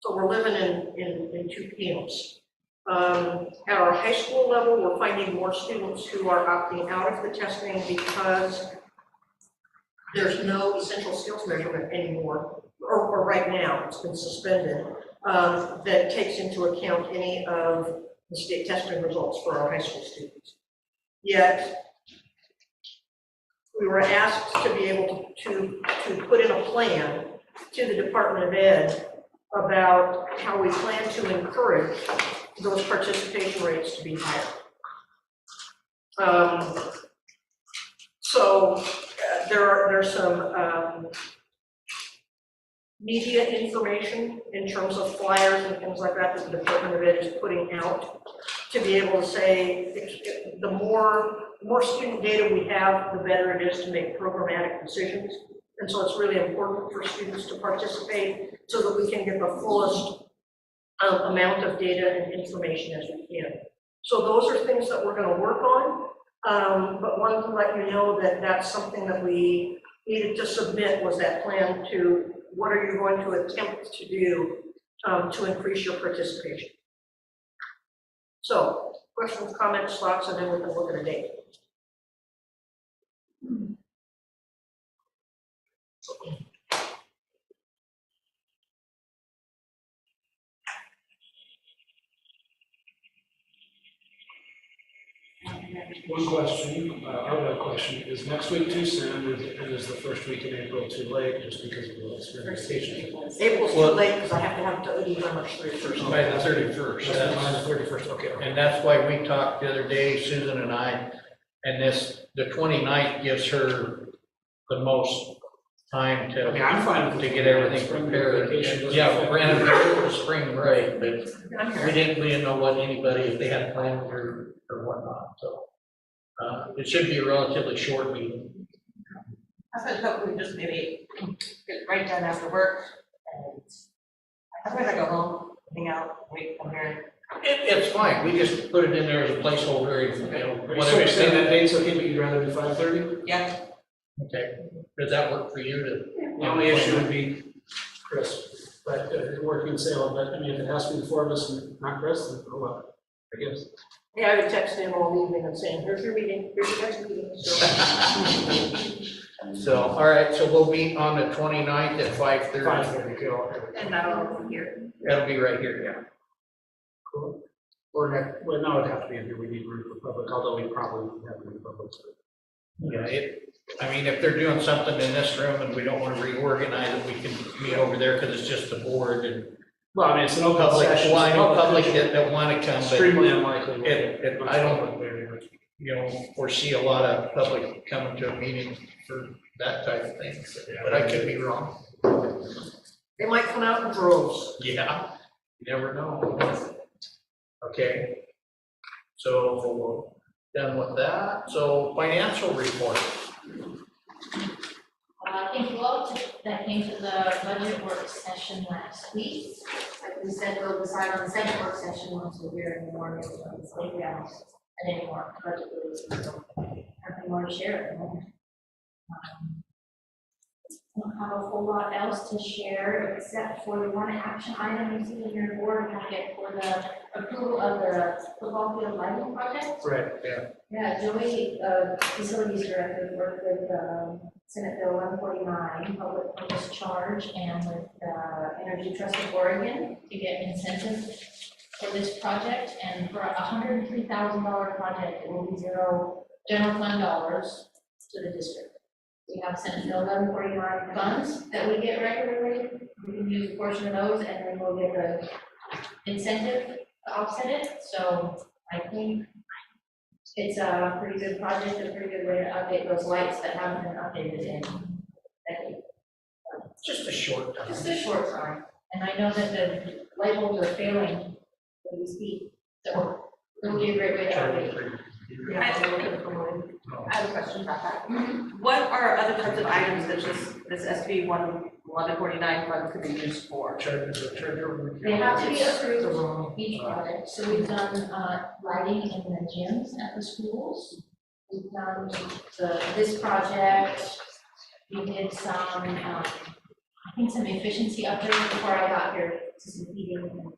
So we're living in two camps. At our high school level, we're finding more students who are opting out of the testing because there's no essential skills measurement anymore, or right now, it's been suspended, that takes into account any of the state testing results for our high school students. Yet, we were asked to be able to put in a plan to the Department of Ed about how we plan to encourage those participation rates to be higher. There's some media information in terms of flyers and things like that that the Department of Ed is putting out to be able to say the more student data we have, the better it is to make programmatic decisions. And so it's really important for students to participate so that we can get the fullest amount of data and information as we can. So those are things that we're going to work on, but wanted to let you know that that's something that we needed to submit, was that plan to what are you going to attempt to do to increase your participation. So questions, comments, thoughts, and then we can look at a date. One question, I have a question, is next week too soon, and is the first week in April too late, just because of the spring vacation? April's too late because I have to have to leave on March 31st. By the 31st. That's the 31st, okay. And that's why we talked the other day, Susan and I, and the 29th gives her the most time I mean, I'm fine with to get everything prepared. Yeah, granted, it was spring break, but we didn't know what anybody, if they had plans or whatnot, so. It should be a relatively short meeting. I was hoping we just maybe get right done after work, and otherwise I go home, hang out, wait, come here. It's fine, we just put it in there as a placeholder, and, you know, So whatever. you're saying that date's okay, but you'd rather do 5:30? Yeah. Okay, does that work for you to? The only issue would be Chris, but working in Salem, but I mean, if it has to be the four of us and not Chris, then oh well, I guess. Yeah, I would text him all evening and saying, here's your meeting, here's your next meeting. So, all right, so we'll meet on the 29th at 5:30. 5:30, okay. And that'll be here. That'll be right here, yeah. Cool. Or next, well, no, it'd have to be in here, we need room for public, although we probably have room for public. Yeah, I mean, if they're doing something in this room and we don't want to reorganize it, we can meet over there because it's just the board and Well, I mean, it's an open public, session. well, I know so public that want to come, but Extremely unlikely. I don't, you know, foresee a lot of public coming to a meeting for that type of thing, but I could be wrong. They might come out in droves. Yeah, you never know. Okay, so done with that. So financial report. Thank you all that came to the budget work session last week. Like we said, we'll decide on the second work session once we're here in the morning. So maybe I don't anymore budget release. nothing more to share at the moment. I don't have a whole lot else to share except for the one action item you see in your board packet for the approval of the football field lighting project. Right, yeah. Yeah, Joey, facilities director, worked with Senate Bill 149, public purpose charge, and with Energy Trust of Oregon to get incentive for this project. And for a $103,000 project, it will be zero general fund dollars to the district. We have Senate Bill 1149 funds that we get regularly. We can use a portion of those, and then we'll get the incentive to offset it. So I think it's a pretty good project, a pretty good way to update those lights that haven't been updated in decades. Just a short time. Just a short time. And I know that the light bulbs are failing as we speak, so it'll be a great way to update. Yeah, I'm looking for mine. I have a question about that. What are other types of items that this SB 1149 fund could be used for? They have to be approved, each project. So we've done lighting in the gyms at the schools. We've done this project. We did some, I think some efficiency upgrades before I got here to some heating and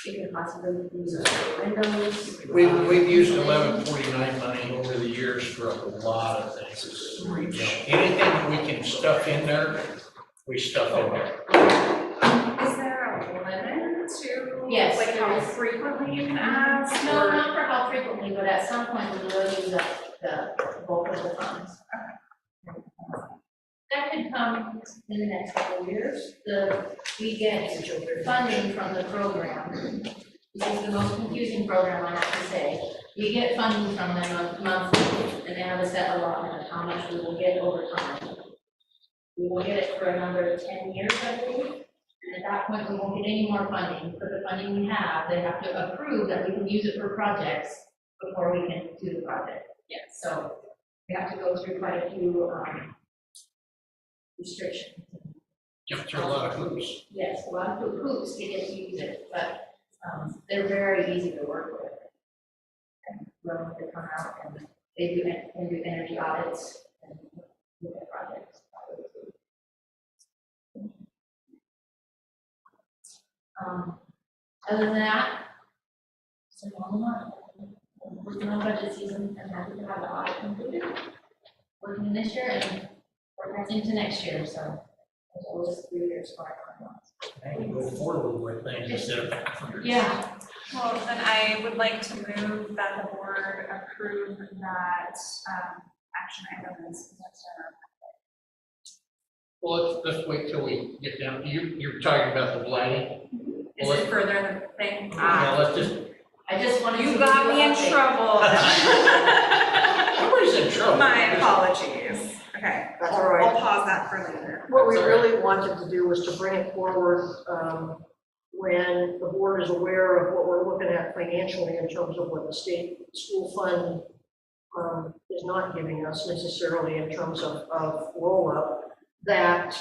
it could possibly use windows. We've used 1149 money over the years for a lot of things. Anything we can stuff in there, we stuff in there. Is there a limit to? Yes, Like there how is. frequently you can ask? No, or- not for how frequently, but at some point we will use up the bulk of the funds. That could come in the next couple of years. We get funding from the program. This is the most confusing program, I have to say. We get funding from them monthly, and they have a set allotment of how much we will get over time. We will get it for another 10 years, I believe. And at that point, we won't get any more funding. For the funding we have, they have to approve that we can use it for projects before we can do the project. Yes. So we have to go through quite a few restrictions. Jump through a lot of hoops. Yes, a lot of hoops to get to use it, but they're very easy to work with. And willing to come out and they do energy audits and look at projects. Other than that, it's a long month. Working on budget season and happy to have the audit concluded. Working this year and working into next year, so there's always 3 years for it. And you go forward with things instead of backwards. Yeah. Well, then I would like to move that the board approve that action item is presented. Well, let's wait till we get down. You're talking about the lighting. Is Well, it further in the thing? Yeah, let's just. I just wanted to. You got me in trouble. Nobody's in trouble. My apologies. Okay, That's all right. I'll pause that for later. What we That's all right. really wanted to do was to bring it forward when the board is aware of what we're looking at financially in terms of what the state school fund is not giving us necessarily in terms of roll-up, that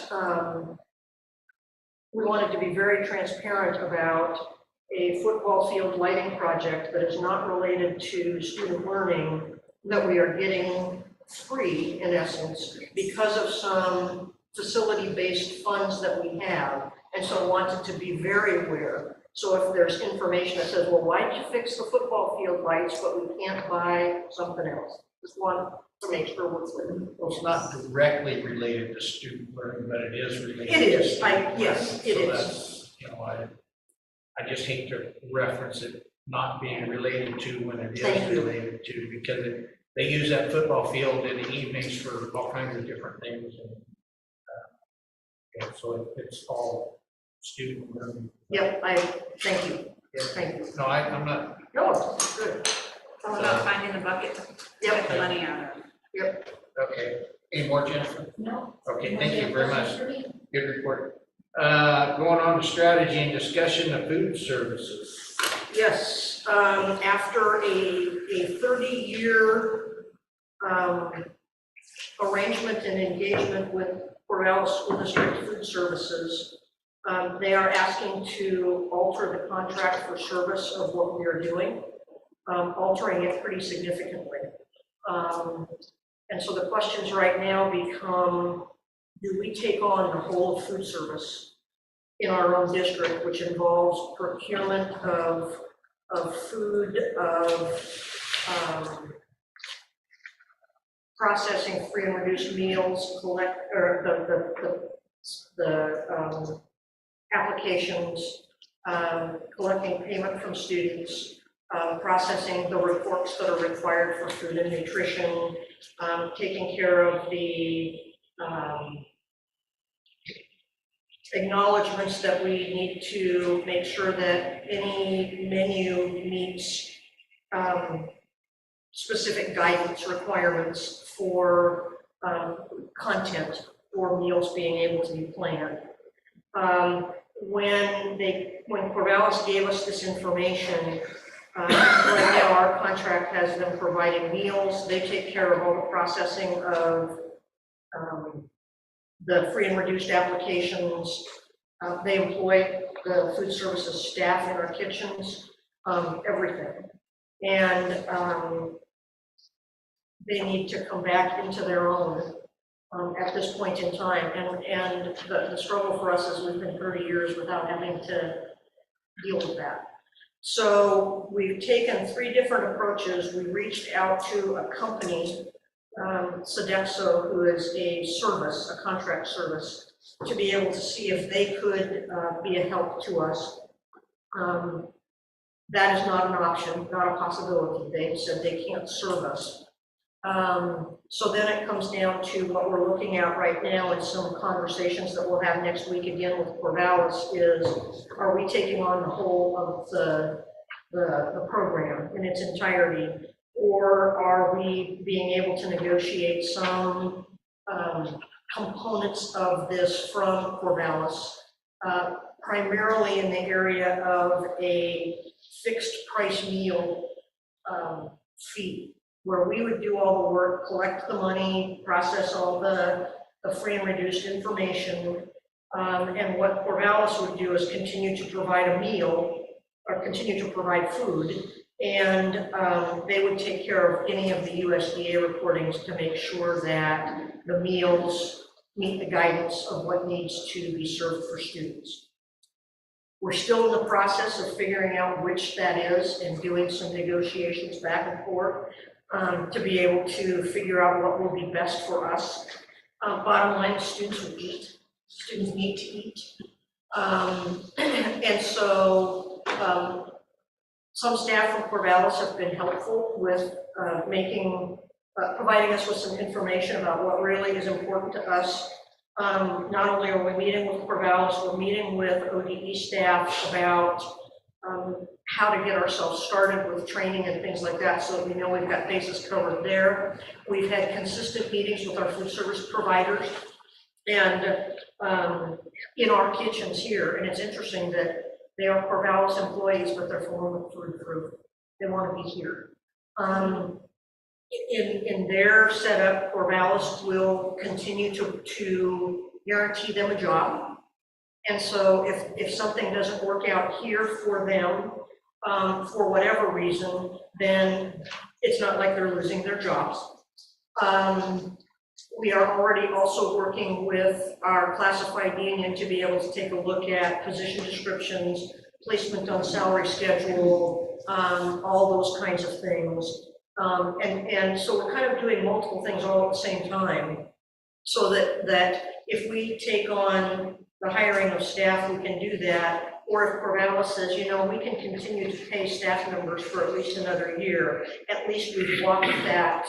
we wanted to be very transparent about a football field lighting project that is not related to student learning that we are getting free, in essence, because of some facility-based funds that we have, and so wanted to be very aware. So if there's information that says, well, why did you fix the football field lights, but we can't buy something else? Just want to make sure we're clear. It's not directly related to student learning, but it is related. It is, to student yes, learning. it So is. that's, you know, I just hate to reference it not being related to when it Thank is you. related to, because they use that football field in the evenings for all kinds of different things. And, yeah, so it's all student learning. Yep, thank you. Thank you. No, I'm not. No, it's good. It's all about finding the bucket to Yep. get the money out of. Okay. Any more, Jennifer? No. Okay, thank you very much. Good report. Going on to strategy and discussion of food services. Yes, after a 30-year arrangement and engagement with Corvallis School District Food Services, they are asking to alter the contract for service of what we are doing, altering it pretty significantly. And so the questions right now become, do we take on the whole of food service in our own district, which involves procurement of food, of processing free and reduced meals, the applications, collecting payment from students, processing the reports that are required for food and nutrition, taking care of the acknowledgements that we need to make sure that any menu meets specific guidance requirements for content for meals being able to be planned. When Corvallis gave us this information, right now our contract has them providing meals. They take care of all the processing of the free and reduced applications. They employ the food services staff in our kitchens, everything. And they need to come back into their own at this point in time. And the struggle for us is we've been 30 years without having to deal with that. So we've taken 3 different approaches. We reached out to a company, Sodexo, who is a service, a contract service, to be able to see if they could be a help to us. That is not an option, not a possibility. They said they can't serve us. So then it comes down to what we're looking at right now, and some conversations that we'll have next week again with Corvallis is, are we taking on the whole of the program in its entirety, or are we being able to negotiate some components of this from Corvallis, primarily in the area of a fixed price meal fee, where we would do all the work, collect the money, process all the free and reduced information, and what Corvallis would do is continue to provide a meal, or continue to provide food, and they would take care of any of the USDA reportings to make sure that the meals meet the guidance of what needs to be served for students. We're still in the process of figuring out which that is and doing some negotiations back and forth to be able to figure out what will be best for us. Bottom line, students will eat. Students need to eat. And so some staff from Corvallis have been helpful with providing us with some information about what really is important to us. Not only are we meeting with Corvallis, we're meeting with ODE staff about how to get ourselves started with training and things like that, so that we know we've got bases covered there. We've had consistent meetings with our food service providers and in our kitchens here, and it's interesting that they are Corvallis employees, but they're full food proof. They want to be here. In their setup, Corvallis will continue to guarantee them a job. And so if something doesn't work out here for them, for whatever reason, then it's not like they're losing their jobs. We are already also working with our classified union to be able to take a look at position descriptions, placement on salary schedule, all those kinds of things. And so we're kind of doing multiple things all at the same time, so that if we take on the hiring of staff, we can do that. Or if Corvallis says, you know, we can continue to pay staff members for at least another year, at least we've walked that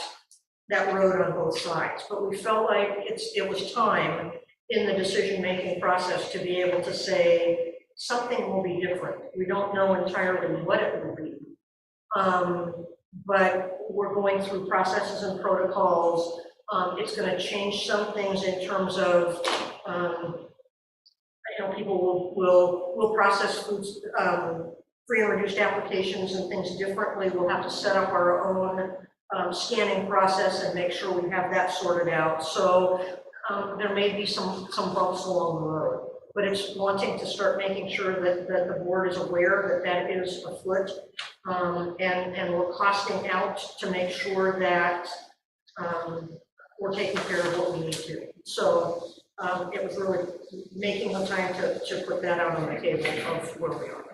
road on both sides. But we felt like it was time in the decision-making process to be able to say something will be different. We don't know entirely what it will be. But we're going through processes and protocols. It's going to change some things in terms of, people will process foods, free and reduced applications and things differently. We'll have to set up our own scanning process and make sure we have that sorted out. So there may be some bumps along the road, but it's wanting to start making sure that the board is aware that is afoot, and we're costing out to make sure that we're taking care of what we need to. So it was really making the time to put that out on the table of where we are.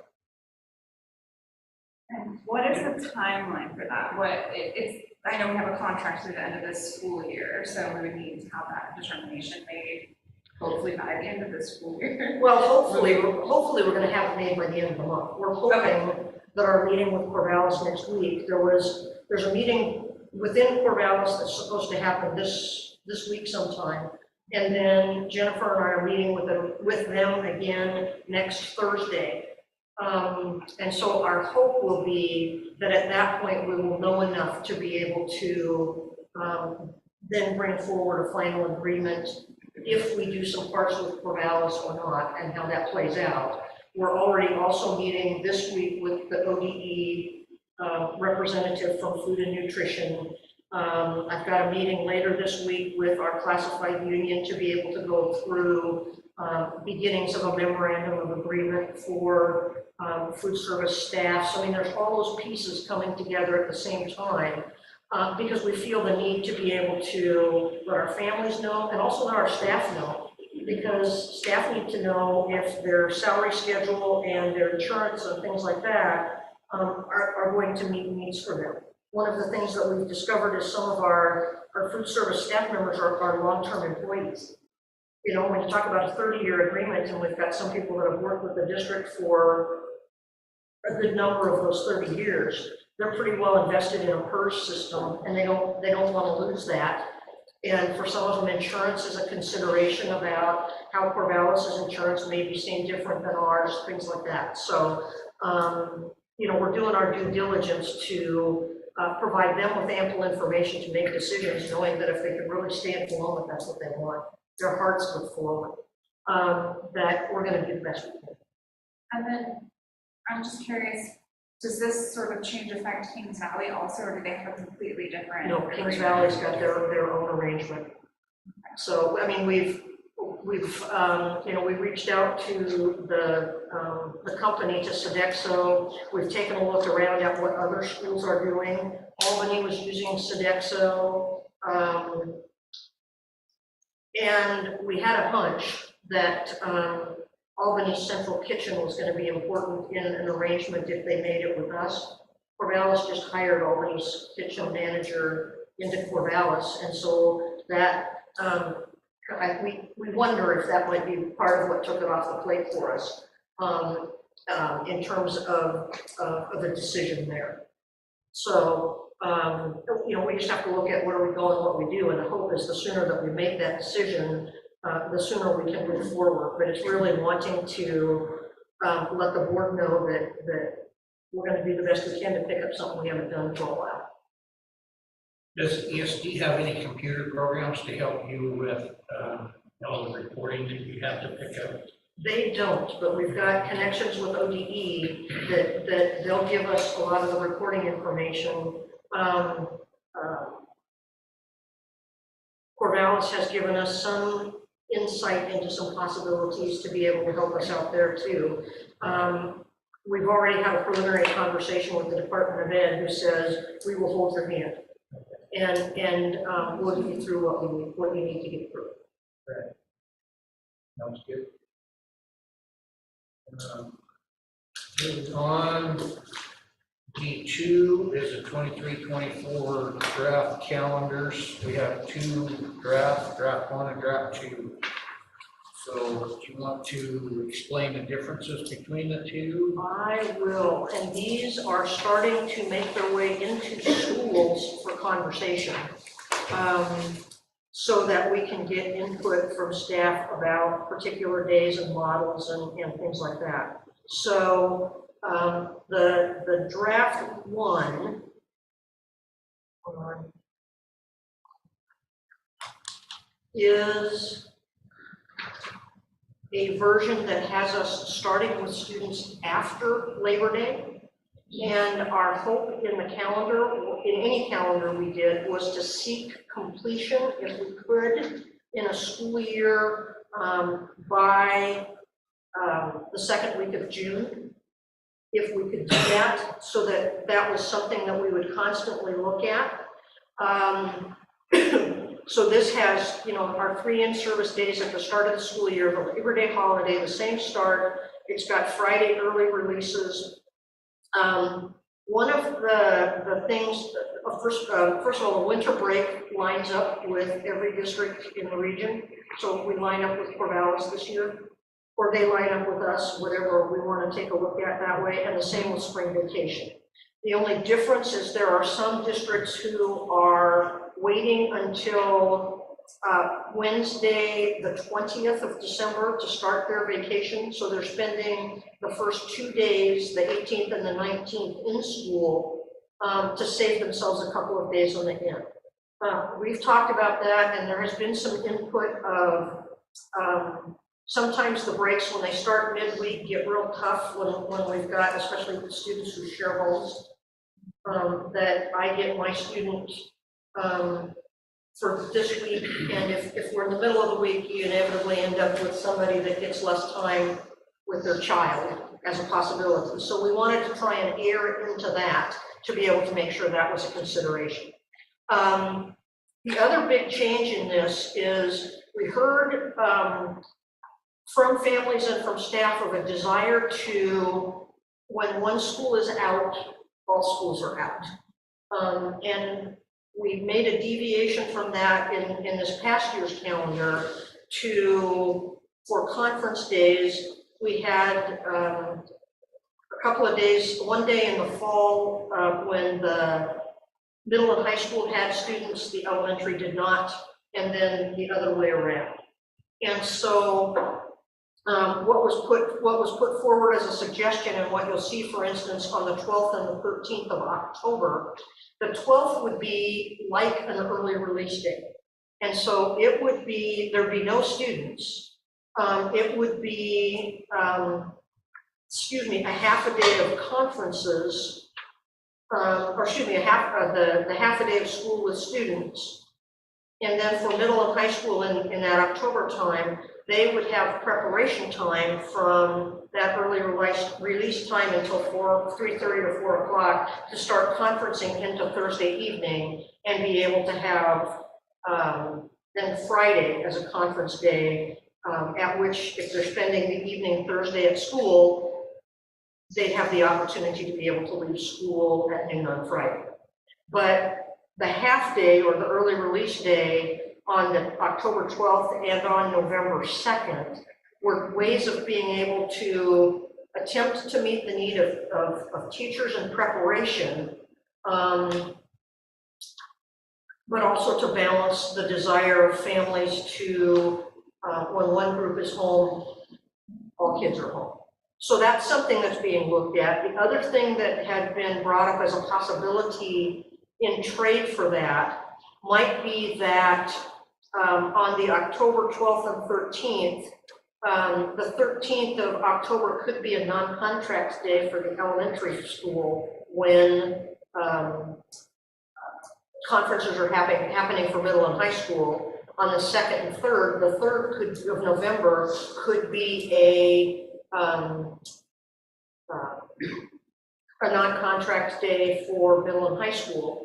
And what is the timeline for that? I know we have a contract through the end of this school year, so we would need to have that determination made hopefully by the end of this school year. Well, hopefully we're gonna have it made by the end of the month. We're hoping that our meeting with Corvallis next week, there's a meeting within Corvallis that's supposed to happen this week sometime. And then Jennifer and I are meeting with them again next Thursday. And so our hope will be that at that point, we will know enough to be able to then bring forward a final agreement if we do some parts with Corvallis or not, and how that plays out. We're already also meeting this week with the ODE representative from Food and Nutrition. I've got a meeting later this week with our classified union to be able to go through beginnings of a memorandum of agreement for food service staff. So I mean, there's all those pieces coming together at the same time because we feel the need to be able to let our families know and also let our staff know, because staff need to know if their salary schedule and their insurance and things like that are going to meet needs for them. One of the things that we've discovered is some of our food service staff members are long-term employees. You know, when you talk about a 30-year agreement, and we've got some people that have worked with the district for a good number of those 30 years, they're pretty well invested in a PERS system, and they don't want to lose that. And for some of them, insurance is a consideration about how Corvallis's insurance may be seen different than ours, things like that. So, you know, we're doing our due diligence to provide them with ample information to make decisions, knowing that if they can really stand alone, if that's what they want, their hearts go forward, that we're going to do the best we can. And then I'm just curious, does this sort of change affect Kings Valley also, or do they have a completely different? No, Kings Valley's got their own arrangement. So, I mean, we've you know, we reached out to the company, to Sodexo. We've taken a look around at what other schools are doing. Albany was using Sodexo. And we had a hunch that Albany's central kitchen was going to be important in an arrangement if they made it with us. Corvallis just hired Albany's kitchen manager into Corvallis, and so that we wonder if that might be part of what took it off the plate for us in terms of the decision there. So you know, we just have to look at where we go and what we do, and the hope is the sooner that we make that decision, the sooner we can move forward. But it's really wanting to let the board know that we're going to do the best we can to pick up something we haven't done for a while. Does ESD have any computer programs to help you with all the reporting that you have to pick up? They don't, but we've got connections with ODE that they'll give us a lot of the reporting information. Corvallis has given us some insight into some possibilities to be able to help us out there too. We've already had a preliminary conversation with the Department of Ed who says we will hold your hand and we'll get you through what you need to get through. Right. Sounds good. Moving on, D2 is a 23-24 draft calendars. We have two draft 1 and draft 2. So do you want to explain the differences between the two? I will, and these are starting to make their way into the schools for conversation. So that we can get input from staff about particular days and models and things like that. So the draft 1 is a version that has us starting with students after Labor Day. And our hope in the calendar, in any calendar we did, was to seek completion, if we could, in a school year by the second week of June. If we could do that, so that that was something that we would constantly look at. So this has, you know, our 3 in-service days at the start of the school year, the Labor Day holiday, the same start. It's got Friday early releases. One of the things, first of all, the winter break lines up with every district in the region. So we line up with Corvallis this year, or they line up with us, whatever we want to take a look at that way, and the same with spring vacation. The only difference is there are some districts who are waiting until Wednesday, the 20th of December to start their vacation. So they're spending the first 2 days, the 18th and the 19th in school to save themselves a couple of days on the end. We've talked about that, and there has been some input of sometimes the breaks when they start midweek get real tough when we've got, especially with students who share homes, that I get my student for this week, and if we're in the middle of the week, you inevitably end up with somebody that gets less time with their child as a possibility. So we wanted to try and err into that to be able to make sure that was a consideration. The other big change in this is we heard from families and from staff of a desire to, when one school is out, all schools are out. And we made a deviation from that in this past year's calendar for conference days. We had a couple of days, one day in the fall when the middle and high school had students, the elementary did not, and then the other way around. And so what was put forward as a suggestion, and what you'll see, for instance, on the 12th and the 13th of October, the 12th would be like an early release day. And so it would be, there'd be no students. It would be, a half a day of conferences, the half a day of school with students. And then for middle and high school in that October time, they would have preparation time from that early release time until 3:30 to 4 o'clock to start conferencing into Thursday evening and be able to have then Friday as a conference day, at which if they're spending the evening Thursday at school, they'd have the opportunity to be able to leave school at noon on Friday. But the half day or the early release day on the October 12th and on November 2nd were ways of being able to attempt to meet the need of teachers in preparation, but also to balance the desire of families to, when one group is home, all kids are home. So that's something that's being looked at. The other thing that had been brought up as a possibility in trade for that might be that on the October 12th and 13th, the 13th of October could be a non-contract day for the elementary school when conferences are happening for middle and high school. On the 2nd and 3rd, the 3rd of November could be a non-contract day for middle and high school,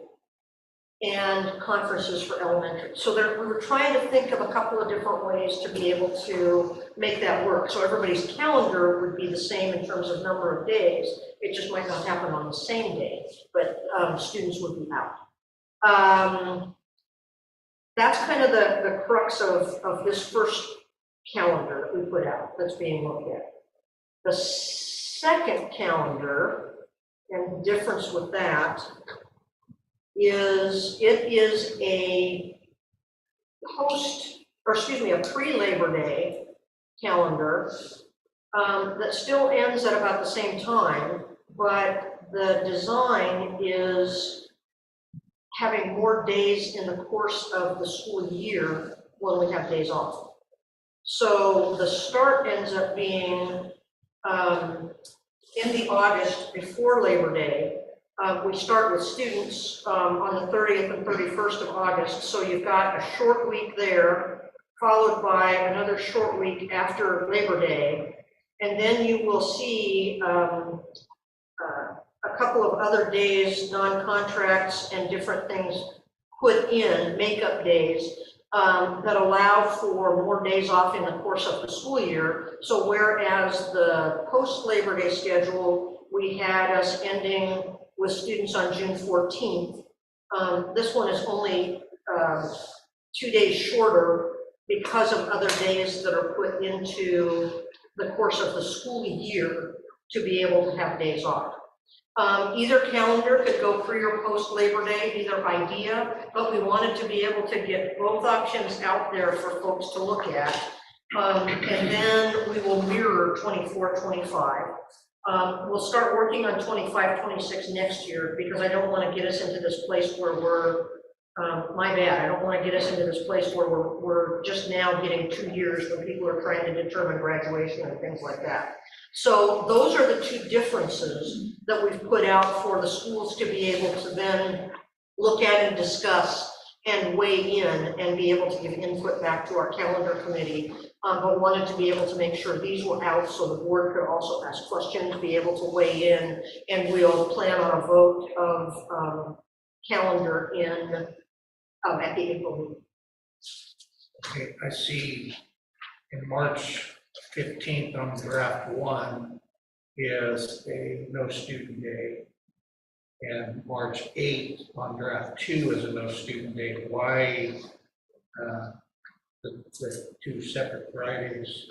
and conferences for elementary. So we were trying to think of a couple of different ways to be able to make that work. So everybody's calendar would be the same in terms of number of days. It just might not happen on the same day, but students would be out. That's kind of the crux of this first calendar that we put out that's being looked at. The second calendar, and the difference with that, is it is a pre-Labor Day calendar that still ends at about the same time, but the design is having more days in the course of the school year when we have days off. So the start ends up being in the August before Labor Day. We start with students on the 30th and 31st of August, so you've got a short week there, followed by another short week after Labor Day, and then you will see a couple of other days, non-contracts and different things put in makeup days that allow for more days off in the course of the school year. So whereas the post-Labor Day schedule, we had us ending with students on June 14th, this one is only 2 days shorter because of other days that are put into the course of the school year to be able to have days off. Either calendar could go pre or post Labor Day, either idea, but we wanted to be able to get both options out there for folks to look at. And then we will mirror 24, 25. We'll start working on 25, 26 next year because I don't want to get us into this place where we're, my bad, I don't want to get us into this place where we're just now getting 2 years when people are trying to determine graduation and things like that. So those are the two differences that we've put out for the schools to be able to then look at and discuss and weigh in and be able to give input back to our calendar committee. But wanted to be able to make sure these were out so the board could also ask questions, be able to weigh in, and we'll plan on a vote of calendar in at the April meeting. Okay, I see in March 15th on draft 1 is a no student day. And March 8th on draft 2 is a no student day. Why the two separate Fridays?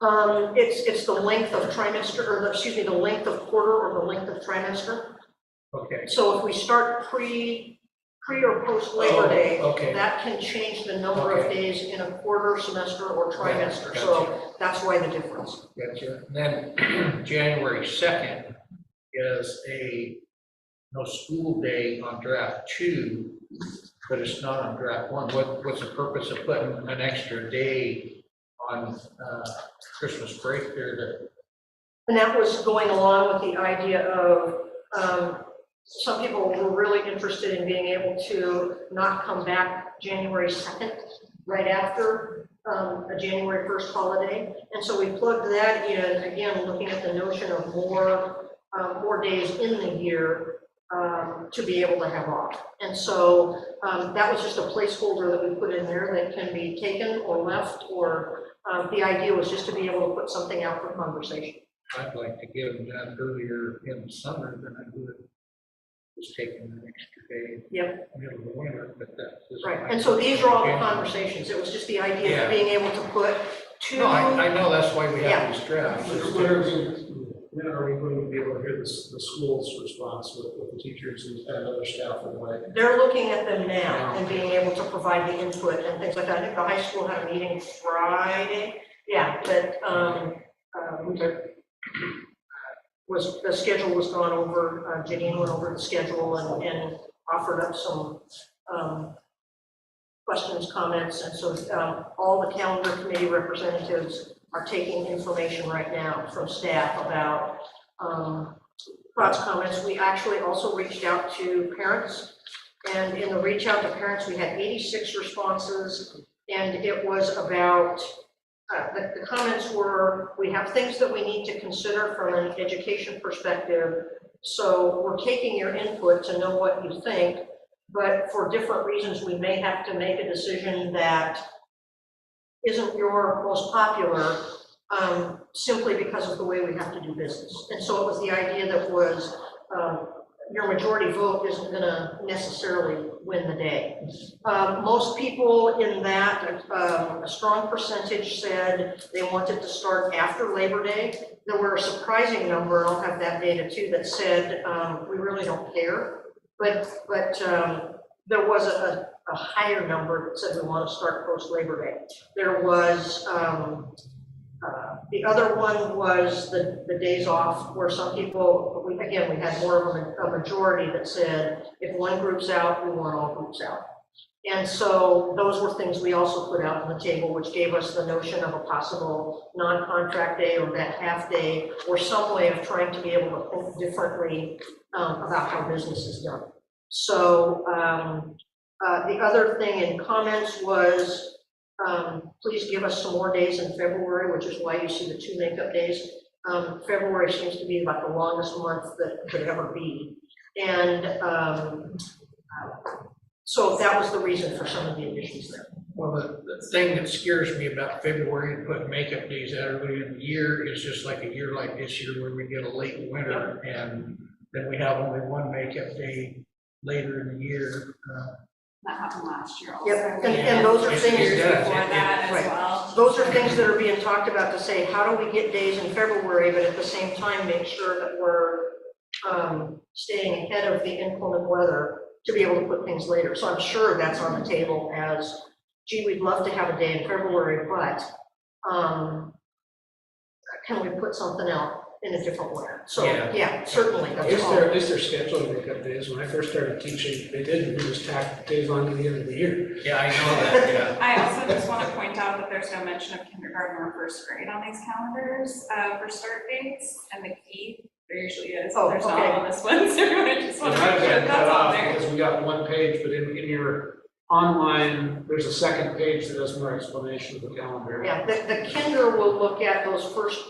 It's the length of trimester, or the length of quarter or the length of trimester. Okay. So if we start pre or post Labor Day, okay. that can change the number of days in a quarter, semester, or trimester. Gotcha. So that's why the difference. Gotcha. And then January 2nd is a no school day on draft 2, but it's not on draft 1. What's the purpose of putting an extra day on Christmas break there? And that was going along with the idea of some people were really interested in being able to not come back January 2nd, right after a January 1st holiday. And so we plugged that in, again, looking at the notion of more days in the year to be able to have off. And so that was just a placeholder that we put in there that can be taken or left, or the idea was just to be able to put something out for conversation. I'd like to give them that earlier in the summer than I would just taking an extra day. Yep. In the middle of the winter, but that's just Right. And so these are all the conversations. It was just the idea of being able to put two. No, I know that's why we have these drafts. When are we going to be able to hear the school's response with the teachers and other staff and the like? They're looking at them now and being able to provide the input and things like that. I think the high school had a meeting Friday. Yeah, but the schedule was gone over. Janine went over the schedule and offered up some questions, comments, and so all the calendar committee representatives are taking information right now from staff about thoughts, comments. We actually also reached out to parents, and in the reach out to parents, we had 86 responses, and it was about, the comments were, we have things that we need to consider from an education perspective, so we're taking your input to know what you think, but for different reasons, we may have to make a decision that isn't your most popular, simply because of the way we have to do business. And so it was the idea that was, your majority vote isn't gonna necessarily win the day. Most people in that, a strong percentage said they wanted to start after Labor Day. There were a surprising number, I'll have that data too, that said, we really don't care. But there was a higher number that said we want to start post-Labor Day. There was, the other one was the days off, where some people, we had more of a majority that said, if one group's out, we want all groups out. And so those were things we also put out on the table, which gave us the notion of a possible non-contract day or that half day, or some way of trying to be able to think differently about how business is done. So the other thing in comments was, please give us some more days in February, which is why you see the 2 makeup days. February seems to be about the longest month that could ever be. And So that was the reason for some of the additions there. Well, the thing that scares me about February and putting makeup days out early in the year is just like a year like this year where we get a late winter and then we have only one makeup day later in the year. That happened last year also. Yep, and those are It things. does. Before that as Right. well. Those are things that are being talked about to say, how do we get days in February, but at the same time, make sure that we're staying ahead of the inclement weather to be able to put things later. So I'm sure that's on the table as, gee, we'd love to have a day in February, but can we put something out in a different way? So, Yeah. yeah, certainly, At that's least all. they're scheduling makeup days. When I first started teaching, they didn't, we just tacked days on to the end of the year. Yeah, I know that, yeah. I also just want to point out that there's no mention of kindergarten or first grade on these calendars for start dates, and the key, there usually is, Oh, there's okay. not on this one, so I just It want to might make have sure been cut that's on off there. because we got one page, but in your online, there's a second page that has more explanation of the calendar. Yeah, the kinder will look at those first,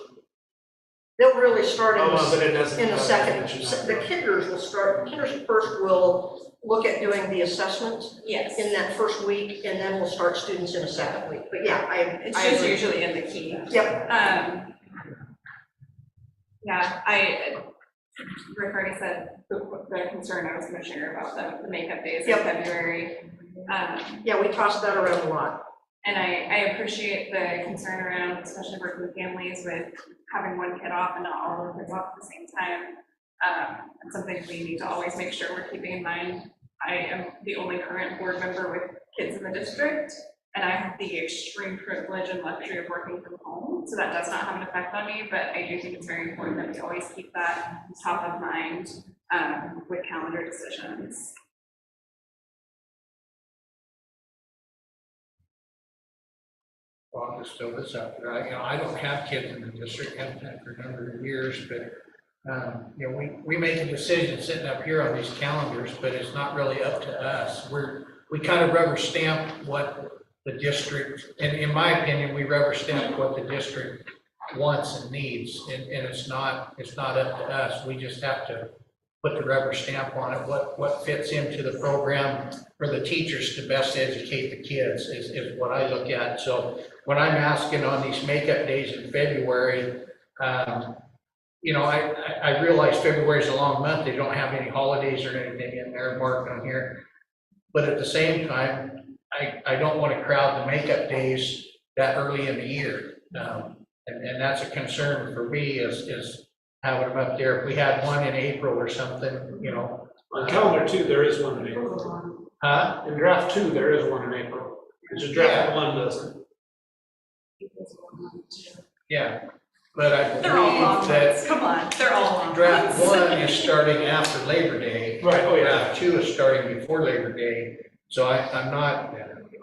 they'll really start in Oh, the but it doesn't. in a second. mention that. The kinders will start, kinders first will look at doing the assessment Yes, in that first week, and then we'll start students in a second week. But yeah, it's I just agree. usually in the key. Yep, Yeah, Rick already said the concern I was gonna share about the makeup days in Yep. February. yeah, we tossed that around a lot. And I appreciate the concern around, especially working families with having one kid off and not all of the kids off at the same time. It's something we need to always make sure we're keeping in mind. I am the only current board member with kids in the district, and I have the extreme privilege and luxury of working from home, so that does not have an effect on me, but I do think it's very important that we always keep that top of mind with calendar decisions. Well, I'll just throw this out there. I don't have kids in the district, haven't had for a number of years, but, we make a decision sitting up here on these calendars, but it's not really up to us. We kind of rubber stamp what the district, and in my opinion, we rubber stamp what the district wants and needs, and it's not up to us. We just have to put the rubber stamp on it, what fits into the program for the teachers to best educate the kids is what I look at. So when I'm asking on these makeup days in February, I realize February is a long month. They don't have any holidays or anything in there marked on here. But at the same time, I don't want to crowd the makeup days that early in the year. And that's a concern for me is having them up there. If we had one in April or something, On calendar 2, there is one in April. Huh? In draft 2, there is one in April. It's just draft 1 doesn't. Yeah, but I They're all long believe that months, come on, they're all long draft months. 1 is starting after Labor Day. Right, oh, yeah. Draft 2 is starting before Labor Day, so I'm not,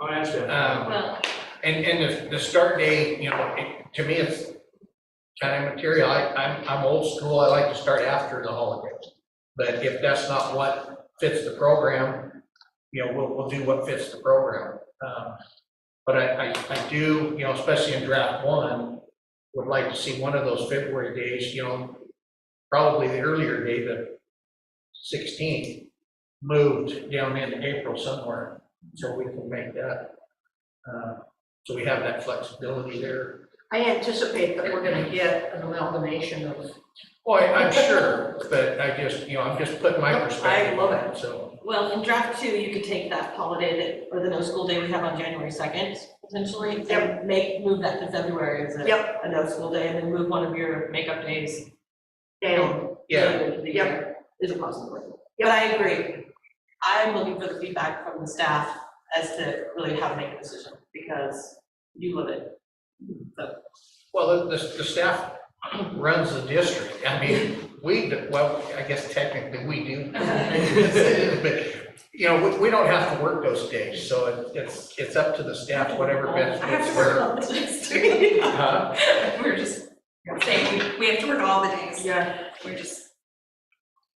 I understand. Well, and the start date, to me, it's kind of material. I'm old school, I like to start after the holidays. But if that's not what fits the program, we'll do what fits the program. But I do, especially in draft 1, would like to see one of those February days, probably the earlier day, the 16th, moved down into April somewhere, so we can make that. So we have that flexibility there. I anticipate that we're gonna get an amalgamation of, Well, I'm sure, but I'm just putting my perspective. I love on it, so. Well, in draft 2, you could take that holiday or the no school day we have on January 2nd, potentially, Yep. and move that to February as Yep. a no school day, and then move one of your makeup days down. Yeah. later into the year, is a possibility. But I agree. I'm looking for the feedback from the staff as to really how to make a decision, because you live it. So, Well, the staff runs the district. I mean, I guess technically we do. But, we don't have to work those days, so it's up to the staff, whatever best I have fits to work their. all the days too. Huh? We're just saying, we have to work all the days. Yeah. We're just.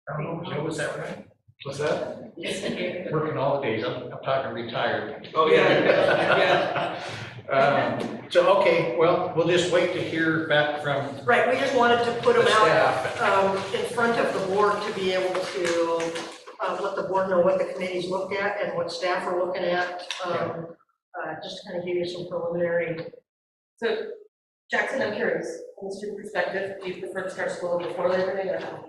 I don't know, Joe, was that right? What's that? Working all the days, I'm talking retired. Oh, yeah. So, okay, well, we'll just wait to hear back from Right, we just wanted to put the them out staff. in front of the board to be able to let the board know what the committee's looked at and what staff are looking at, just to kind of give you some preliminary. So Jackson, I'm curious, from a student perspective, do you prefer to start school before Labor Day or not?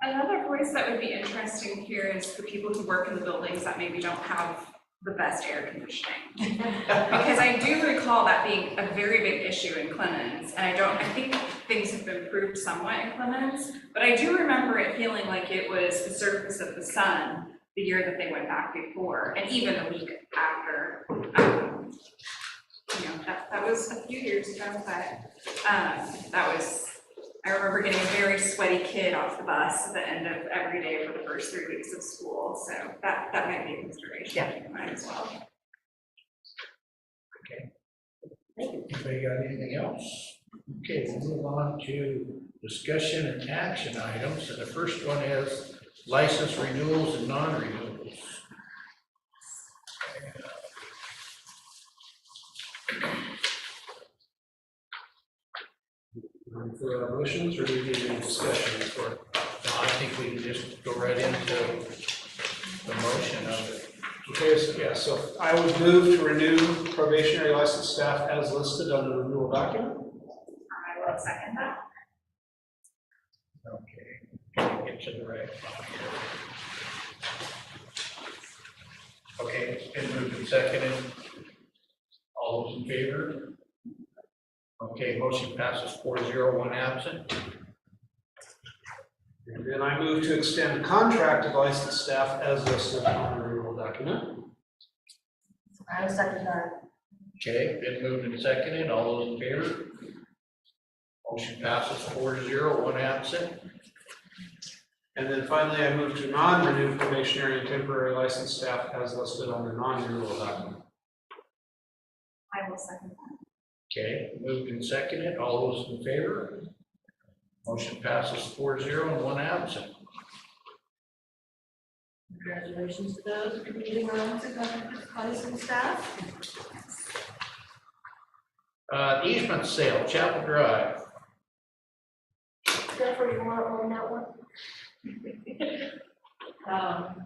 Another voice that would be interesting here is for people who work in the buildings that maybe don't have the best air conditioning. Because I do recall that being a very big issue in Clemens, and I think things have improved somewhat in Clemens, but I do remember it feeling like it was the surface of the sun the year that they went back before, and even a week after. That was a few years ago, but I remember getting a very sweaty kid off the bus at the end of every day for the first 3 weeks of school, so that might be a consideration as well. Okay. Anybody got anything else? Okay, we'll move on to discussion and action items, and the first one is license renewals and non-renewals. For our motions, or do we need any discussion before? I think we can just go right into the motion of it. Okay, so I would move to renew probationary licensed staff as listed on the renewal document. I will second that. Okay, get to the right spot here. Okay, it's been moved and seconded. All those in favor? Okay, motion passes 4-0, 1 absent. And then I move to extend contracted licensed staff as listed on the renewal document. I will second that. Okay, been moved and seconded. All those in favor? Motion passes 4-0, 1 absent. And then finally, I move to non-renew probationary and temporary licensed staff as listed on the non-renewal document. I will second that. Okay, moved and seconded. All those in favor? Motion passes 4-0 and 1 absent. Congratulations to those completing our own licensed staff. Easement sale, Chapel Drive. Jennifer, you want to own that one?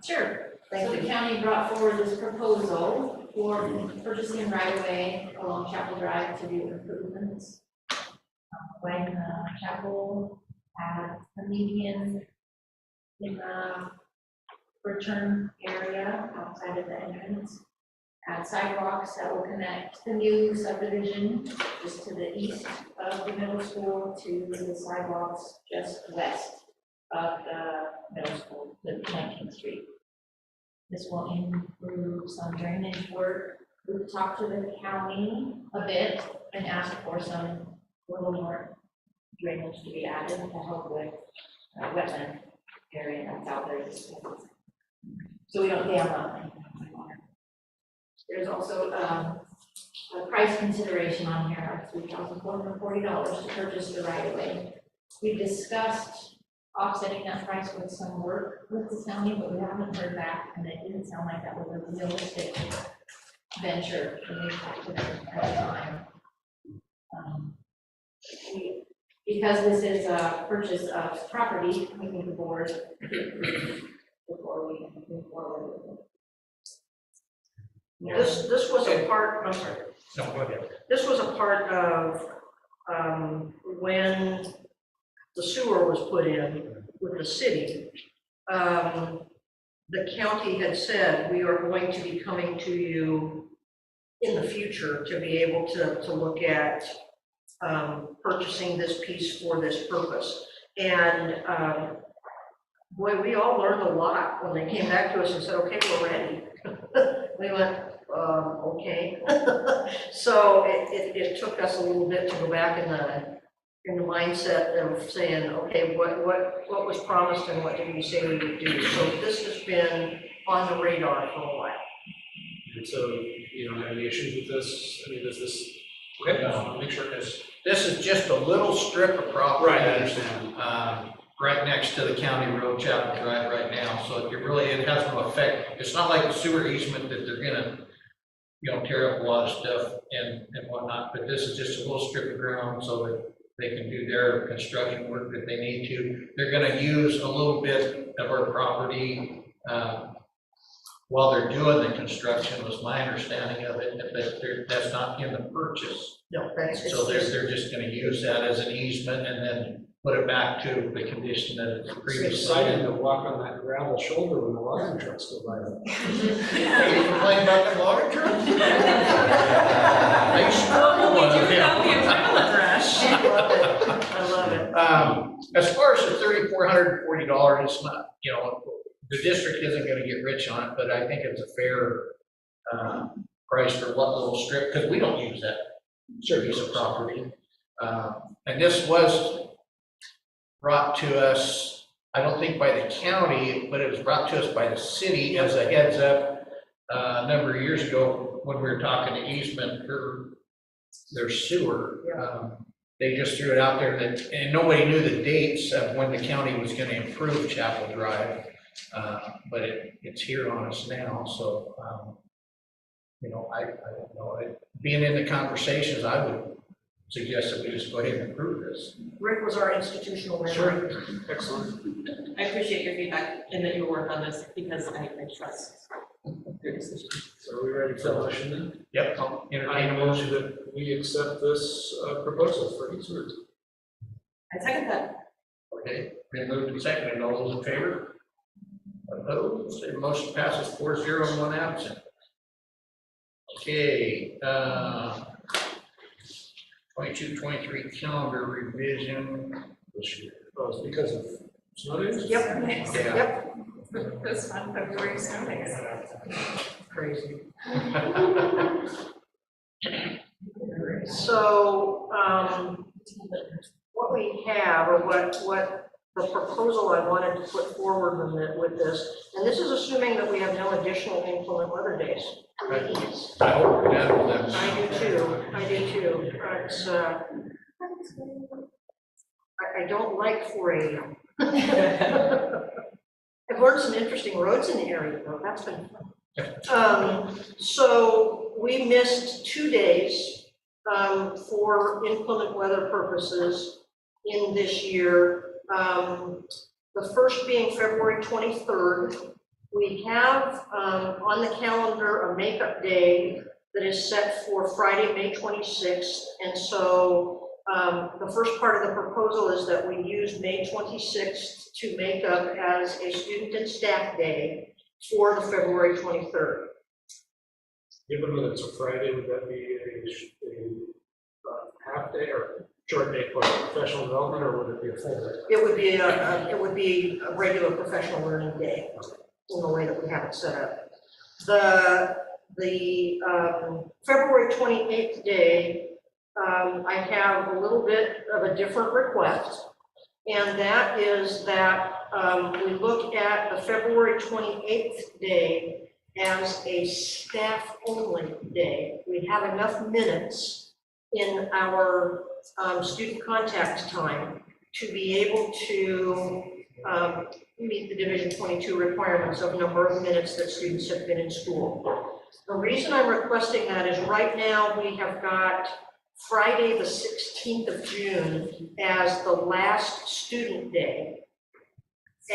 Sure. Thank So you. the county brought forward this proposal for purchasing right away along Chapel Drive to do improvements. When Chapel had a median in the return area outside of the entrance, add sidewalks that will connect the new subdivision just to the east of the middle school to the sidewalks just west of the middle school, the 19th Street. This will improve some drainage work. We've talked to the county a bit and asked for some little more drainage to be added to help with wetland area that's out there. So we don't dam up any water. There's also a price consideration on here of $3,440 to purchase the right of way. We discussed offsetting that price with some work with the county, but we haven't heard back, and it didn't sound like that was a realistic venture when we talked to them at the time. Because this is a purchase of property, we need the board before we move forward with it. This was a part, I'm sorry. No, go ahead. This was a part of when the sewer was put in with the city. The county had said, we are going to be coming to you in the future to be able to look at purchasing this piece for this purpose. And boy, we all learned a lot when they came back to us and said, okay, we're ready. We went, okay. So it took us a little bit to go back in the mindset of saying, okay, what was promised and what did we say we would do? So this has been on the radar for a while. And so, you don't have any issues with this? I mean, does this, okay, no, make sure it's. This is just a little strip of property. Right, I understand. Right next to the county road, Chapel Drive right now, so it has no effect. It's not like the sewer easement that they're gonna, tear up a lot of stuff and whatnot, but this is just a little strip of ground so that they can do their construction work if they need to. They're gonna use a little bit of our property, while they're doing the construction, was my understanding of it, but that's not in the purchase. No, that's, So they're just gonna use that as an easement and then put it back to the condition that it's It's previously. exciting to walk on that gravel shoulder when the logging trucks go by. Hey, you complain about the water trucks? I used to run one of them. I love it. As far as the $3,440, it's not, the district isn't gonna get rich on it, but I think it's a fair, price for what little strip, because we don't use that piece of property. And this was brought to us, I don't think by the county, but it was brought to us by the city as a heads up, a number of years ago when we were talking to easement for their sewer. They just threw it out there that, and nobody knew the dates of when the county was gonna improve Chapel Drive. But it's here on us now, so, I don't know. Being in the conversations, I would suggest that we just go ahead and approve this. Rick was our institutional member. Sure, excellent. I appreciate your feedback and that you work on this because I trust your decision. So are we ready for a motion then? Yep, I entertain a motion. motion that we accept this proposal for easement. I second that. Okay, been moved and seconded. All those in favor? Opposed? The motion passes 4-0 and 1 absent. Okay, 22-23 calendar revision this year. Oh, it's because of snow days? Yep, Yeah. yep, This fun February snow days. crazy. So, what we have, or what the proposal I wanted to put forward with this, and this is assuming that we have no additional inclement weather days. Please. I hope we're done with them. I do too, It's, I don't like 4 AM. I've learned some interesting roads in the area though, that's been fun. So we missed 2 days for inclement weather purposes in this year. The first being February 23rd. We have on the calendar a makeup day that is set for Friday, May 26th. And so the first part of the proposal is that we use May 26th to make up as a student and staff day for the February 23rd. Given that it's a Friday, would that be a half day or short day for professional development, or would it be a full day? It would be a regular professional learning day in the way that we have it set up. The February 28th day, I have a little bit of a different request, and that is that we look at the February 28th day as a staff-only day. We have enough minutes in our student contact time to be able to meet the Division 22 requirements of number of minutes that students have been in school. The reason I'm requesting that is right now we have got Friday the 16th of June as the last student day.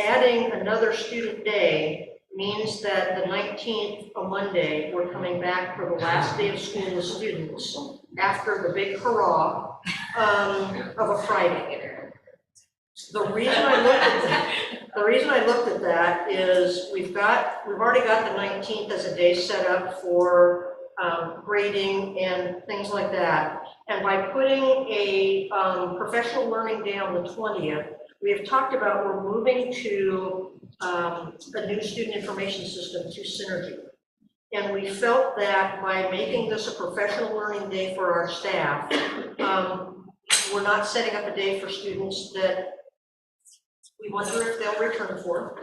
Adding another student day means that the 19th, a Monday, we're coming back for the last day of school with students after the big hurrah of a Friday. The reason I looked at that is we've already got the 19th as a day set up for grading and things like that. And by putting a professional learning day on the 20th, we have talked about we're moving to a new student information system to Synergy. And we felt that by making this a professional learning day for our staff, we're not setting up a day for students that we wonder if they'll return for.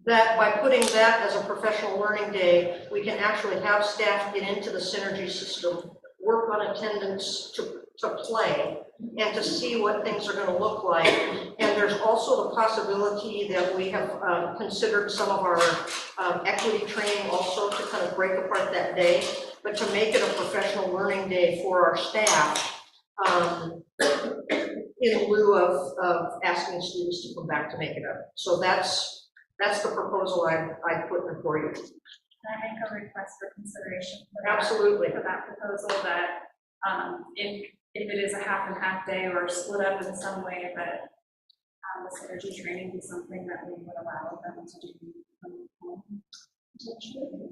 That by putting that as a professional learning day, we can actually have staff get into the Synergy system, work on attendance to play, and to see what things are going to look like. And there's also the possibility that we have considered some of our equity training also to kind of break apart that day, but to make it a professional learning day for our staff. in lieu of asking students to come back to make it up. So that's the proposal I put before you. Can I make a request for consideration for that? Absolutely. For that proposal that, if it is a half and half day or split up in some way, that the synergy training be something that we would allow them to do from home.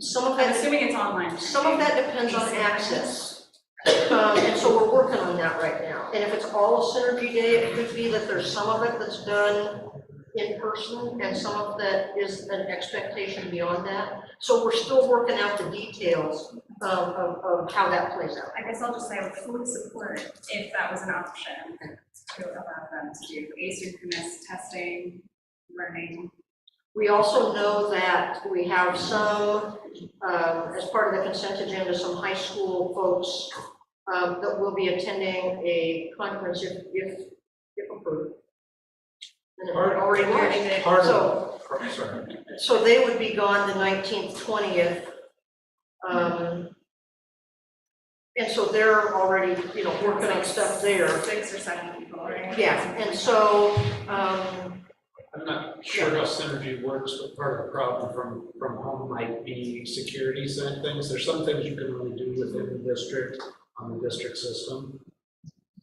Some of I'm that, assuming it's online. some of that depends on access. And so we're working on that right now. And if it's all a synergy day, it could be that there's some of it that's done in person and some of that is an expectation beyond that. So we're still working out the details of how that plays out. I guess I'll just say I would fully support if that was an option to allow them to do asynchronous testing, learning. We also know that we have some, as part of the consent agenda, some high school folks that will be attending a conference if approved. And it already was. Part So, of, sorry. so they would be gone the 19th, 20th. And so they're already, working on stuff there. 6 or 7 people, right? Yeah, and so, I'm not sure how synergy works, but part of the problem from home might be security side things. There's some things you can only do within the district on the district system.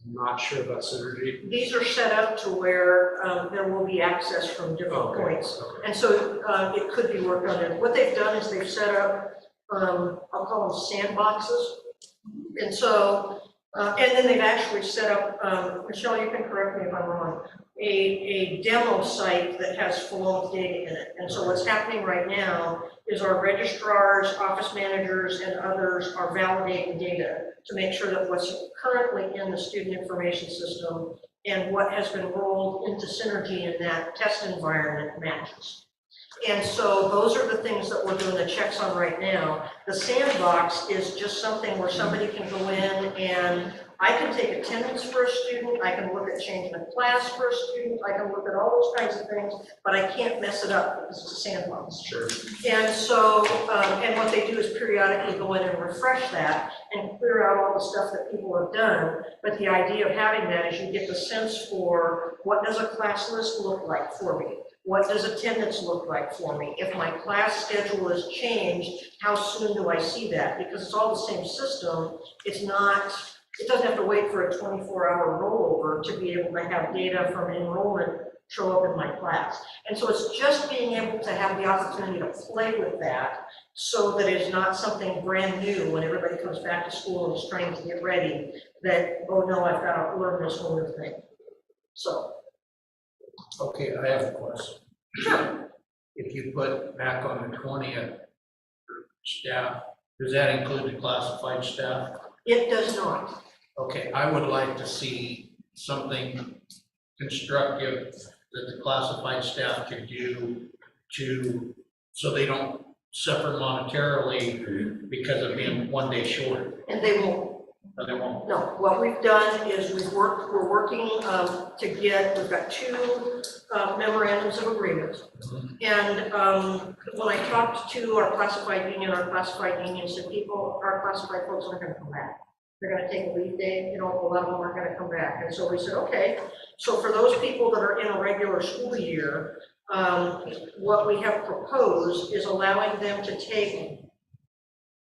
I'm not sure about synergy. these are set up to where there will be access from different points. Okay. And so it could be worked on it. What they've done is they've set up, I'll call them sandboxes. And so, and then they've actually set up, Michelle, you can correct me if I'm wrong, a demo site that has full data in it. And so what's happening right now is our registrars, office managers, and others are validating data to make sure that what's currently in the student information system and what has been rolled into Synergy in that test environment matches. And so those are the things that we're doing the checks on right now. The sandbox is just something where somebody can go in and I can take attendance for a student, I can look at changing a class for a student, I can look at all those kinds of things, but I can't mess it up because it's a sandbox. Sure. And so, and what they do is periodically go in and refresh that and clear out all the stuff that people have done. But the idea of having that is you get the sense for what does a class list look like for me? What does attendance look like for me? If my class schedule is changed, how soon do I see that? Because it's all the same system. It's not, it doesn't have to wait for a 24-hour rollover to be able to have data from enrollment show up in my class. And so it's just being able to have the opportunity to play with that so that it's not something brand new when everybody comes back to school and is trying to get ready that, oh no, I've got to learn this whole new thing. So. Okay, I have a question. Sure. If you put back on the 20th staff, does that include the classified staff? It does not. Okay, I would like to see something constructive that the classified staff could do so they don't suffer monetarily because of being 1 day short. And they won't. But they won't. No, what we've done is we're working we've got 2 memorandums of agreement. And when I talked to our classified union said our classified folks aren't going to come back. They're going to take a leave day, a lot of them aren't going to come back. And so we said, okay, so for those people that are in a regular school year, what we have proposed is allowing them to take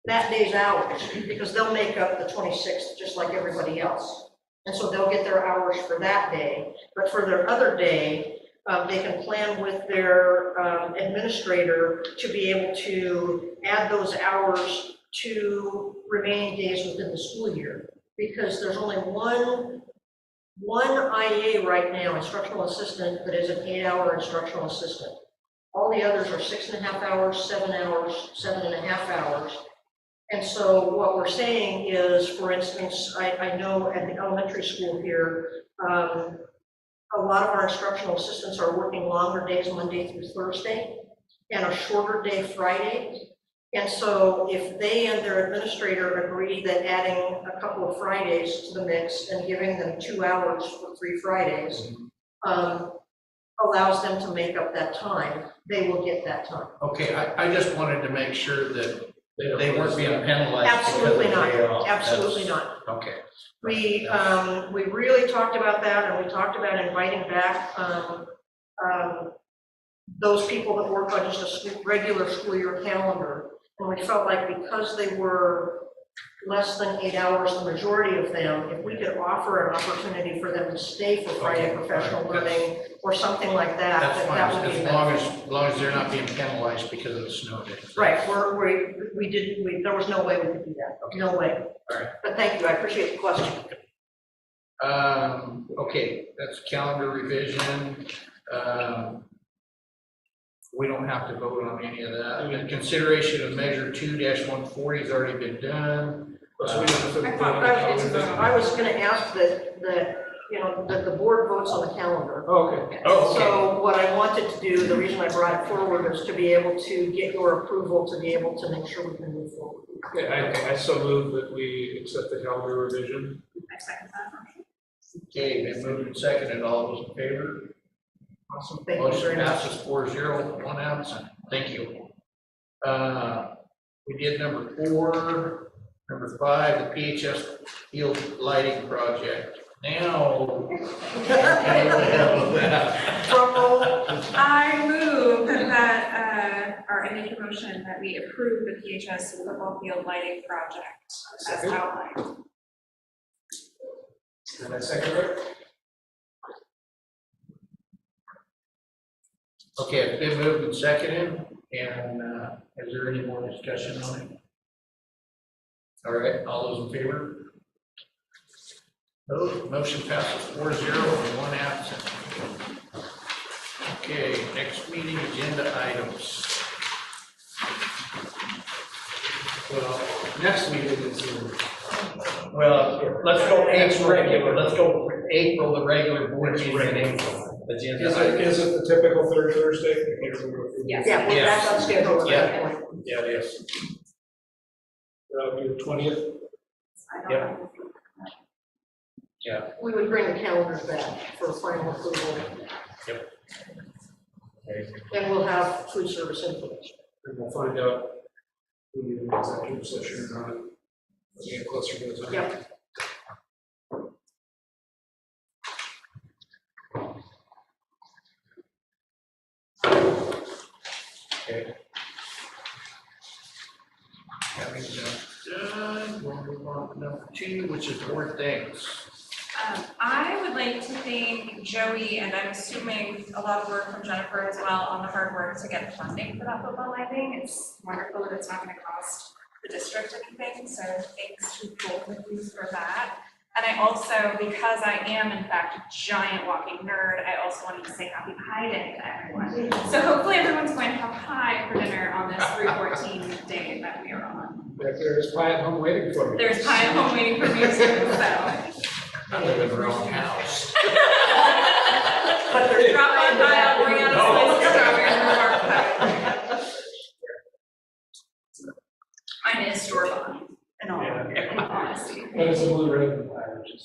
that day's hours, because they'll make up the 26th just like everybody else. And so they'll get their hours for that day, but for their other day, they can plan with their administrator to be able to add those hours to remaining days within the school year. Because there's only one IA right now, instructional assistant, that is an 8-hour instructional assistant. All the others are 6.5 hours, 7 hours, 7.5 hours. And so what we're saying is, for instance, I know at the elementary school here, a lot of our instructional assistants are working longer days Monday through Thursday and a shorter day Friday. And so if they and their administrator agree that adding a couple of Fridays to the mix and giving them 2 hours for 3 Fridays allows them to make up that time, they will get that time. Okay, I just wanted to make sure that They weren't being penalized because of Absolutely the not, day off. absolutely not. Okay. We really talked about that, and we talked about inviting back, those people that work on just a regular school year calendar. And we felt like because they were less than 8 hours, the majority of them, if we could offer an opportunity for them to stay for Friday professional learning or something like that, That's that fine, would be. as long as they're not being penalized because of the snow day. Right, there was no way we could do that, no way. All right. But thank you, I appreciate the question. Okay, that's calendar revision. We don't have to vote on any of that. The consideration of measure 2-140 has already been done. So we don't have to vote on the calendar. I was gonna ask that the board votes on the calendar. Oh, okay. Oh, okay. So what I wanted to do, the reason I brought it forward is to be able to get your approval to be able to make sure we can move forward. Okay, I so move that we accept the calendar revision. I second that. Okay, been moved and seconded. All those in favor? Awesome, thank you Motion very much. passes 4-0, 1 absent. Thank you. We did number 4, number 5, the PHS field lighting project. Now, Drum roll. I move that, or I make a motion that we approve the PHS football field lighting project as outlined. And I second it. okay, it's been moved and seconded, and is there any more discussion on it? All right, all those in favor? No, motion passes 4-0 and 1 absent. Okay, next meeting agenda items. Well, next meeting is Well, let's go April, let's go April, the regular board meeting in April. Agenda is it the typical third Thursday? Yes. Yeah, we're Yes. back on schedule at that point. Yeah, it is. That'll be the 20th. I don't Yep. know. Yeah. We would bring the calendars back for final approval. Yep. Okay. And we'll have food service information. And we'll find out who needs an executive session or not. As we get closer to the time. Yep. Okay. Having that done, we'll move on to number 2, which is board things. I would like to thank Joey, and I'm assuming a lot of work from Jennifer as well, on the hard work to get the funding for that football lighting. It's wonderful that it's not going to cost the district anything, so thanks to both of you for that. And I also, because I am in fact a giant walking nerd, I also wanted to say happy Pie Day to everyone. So hopefully everyone's going to have pie for dinner on this 3/14 day that we are on. There's pie at home waiting for me. There's pie at home waiting for me too, so. I live in the wrong house. But there's Drop on by, I'll bring out a slice of strawberries from the market. Mine is store bought, in all honesty. But it's a blue ribbon pie, which is.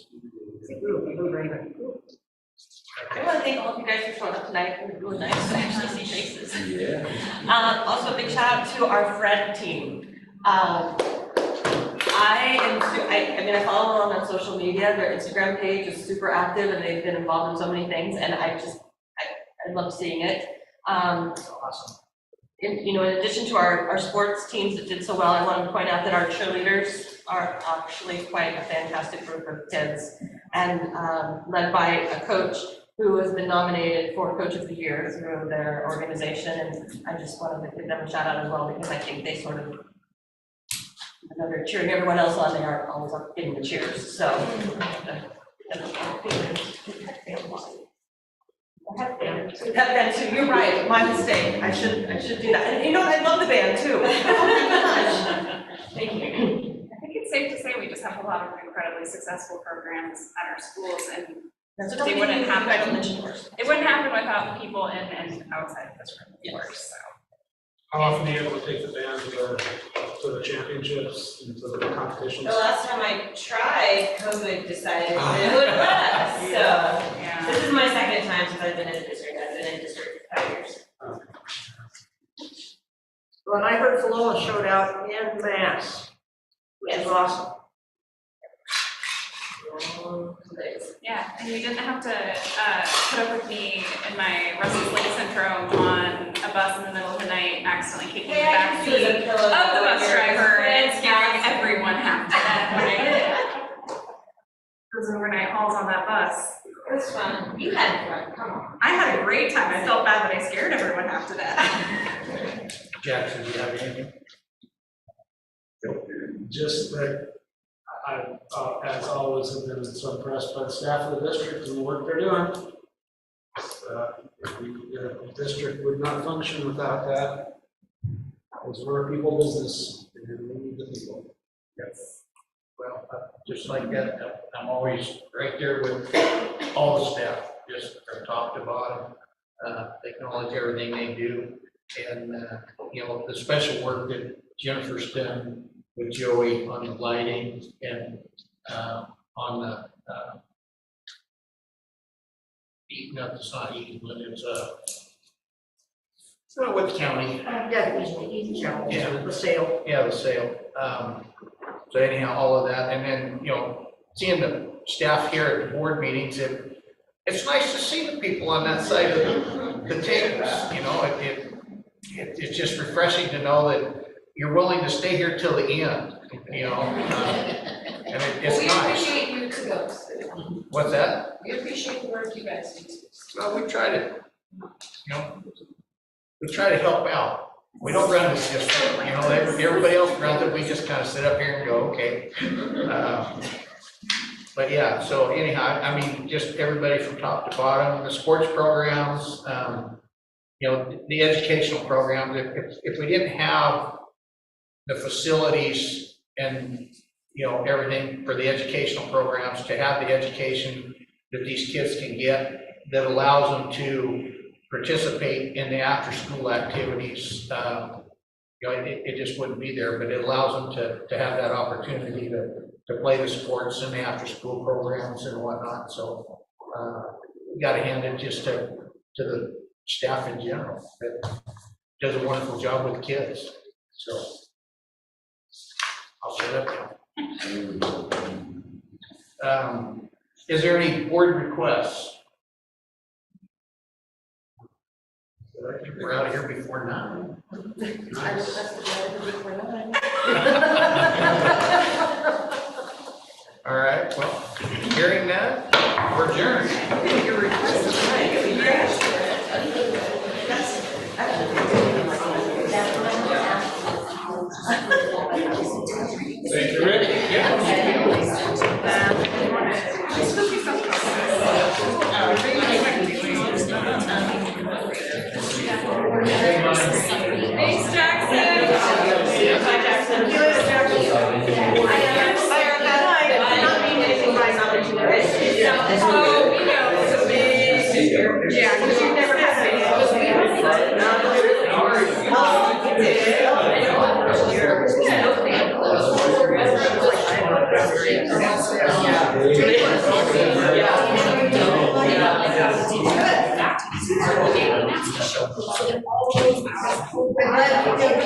I want to thank all of you guys for showing up tonight. It was really nice to actually see faces. Yeah. Also, a big shout out to our Fred team. I follow them on social media. Their Instagram page is super active and they've been involved in so many things, and I love seeing it. Awesome. In addition to our sports teams that did so well, I want to point out that our cheerleaders are actually quite a fantastic group of kids, and led by a coach who has been nominated for Coach of the Year through their organization, and I just wanted to give them a shout out as well, because I think they sort of, even though they're cheering everyone else on, they aren't always up getting the cheers, so. Have band too, you're right, my mistake, I should do that, and I love the band too. Thank you. I think it's safe to say we just have a lot of incredibly successful programs at our schools, and That's they wouldn't happen. mention It wouldn't happen without the people in and outside of this room, of course, so. How often are you able to take the band to the championships and to the competitions? The last time I tried, COVID decided that it would let us, so. Yeah. This is my second time since I've been in the district. I've been in district for 5 years. But I heard Philona showed out en masse, which is awesome. Yeah, and you didn't have to put up with me in my restless leg syndrome on a bus in the middle of the night, accidentally kicking the back seat of the bus driver and scaring everyone half to death. Those overnight hauls on that bus. It was fun. You had fun, come on. I had a great time. I felt bad that I scared everyone half to death. Jackson, do you have anything? Just that I, as always, have been so impressed by the staff of the district and the work they're doing. The district would not function without that. Because we're a people business, and we need the people. Yes. Well, just like that, I'm always right there with all the staff, just from top to bottom. Acknowledge everything they do. And, the special work that Jennifer's done with Joey on the lighting and on the eating up, it's not eating, but it's what county? Yeah, easy challenge, Yeah. the sale. Yeah, the sale. So anyhow, all of that, and then, seeing the staff here at the board meetings, it's nice to see the people on that side of the tables, it's just refreshing to know that you're willing to stay here till the end, and it's We nice. appreciate you to go. What's that? We appreciate the work you guys do. Well, we try to, we try to help out. We don't run this district, everybody else runs it, we just kind of sit up here and go, okay. But yeah, so anyhow, just everybody from top to bottom, the sports programs, the educational programs, if we didn't have the facilities and, everything for the educational programs, to have the education that these kids can get that allows them to participate in the after-school activities, it just wouldn't be there, but it allows them to have that opportunity to play the sports and the after-school programs and whatnot. So we got to hand it just to the staff in general that does a wonderful job with kids. So I'll shut up now. Is there any board requests? I think we're out of here before 9. All right, well, hearing that, we're adjourned. Thank you, Rick. Thanks, Jackson. Bye, Jackson. See you later, Jackson. I'm not meaning anything by another two days. Oh, we know, it's a big, yeah, because you've never had it. Yeah.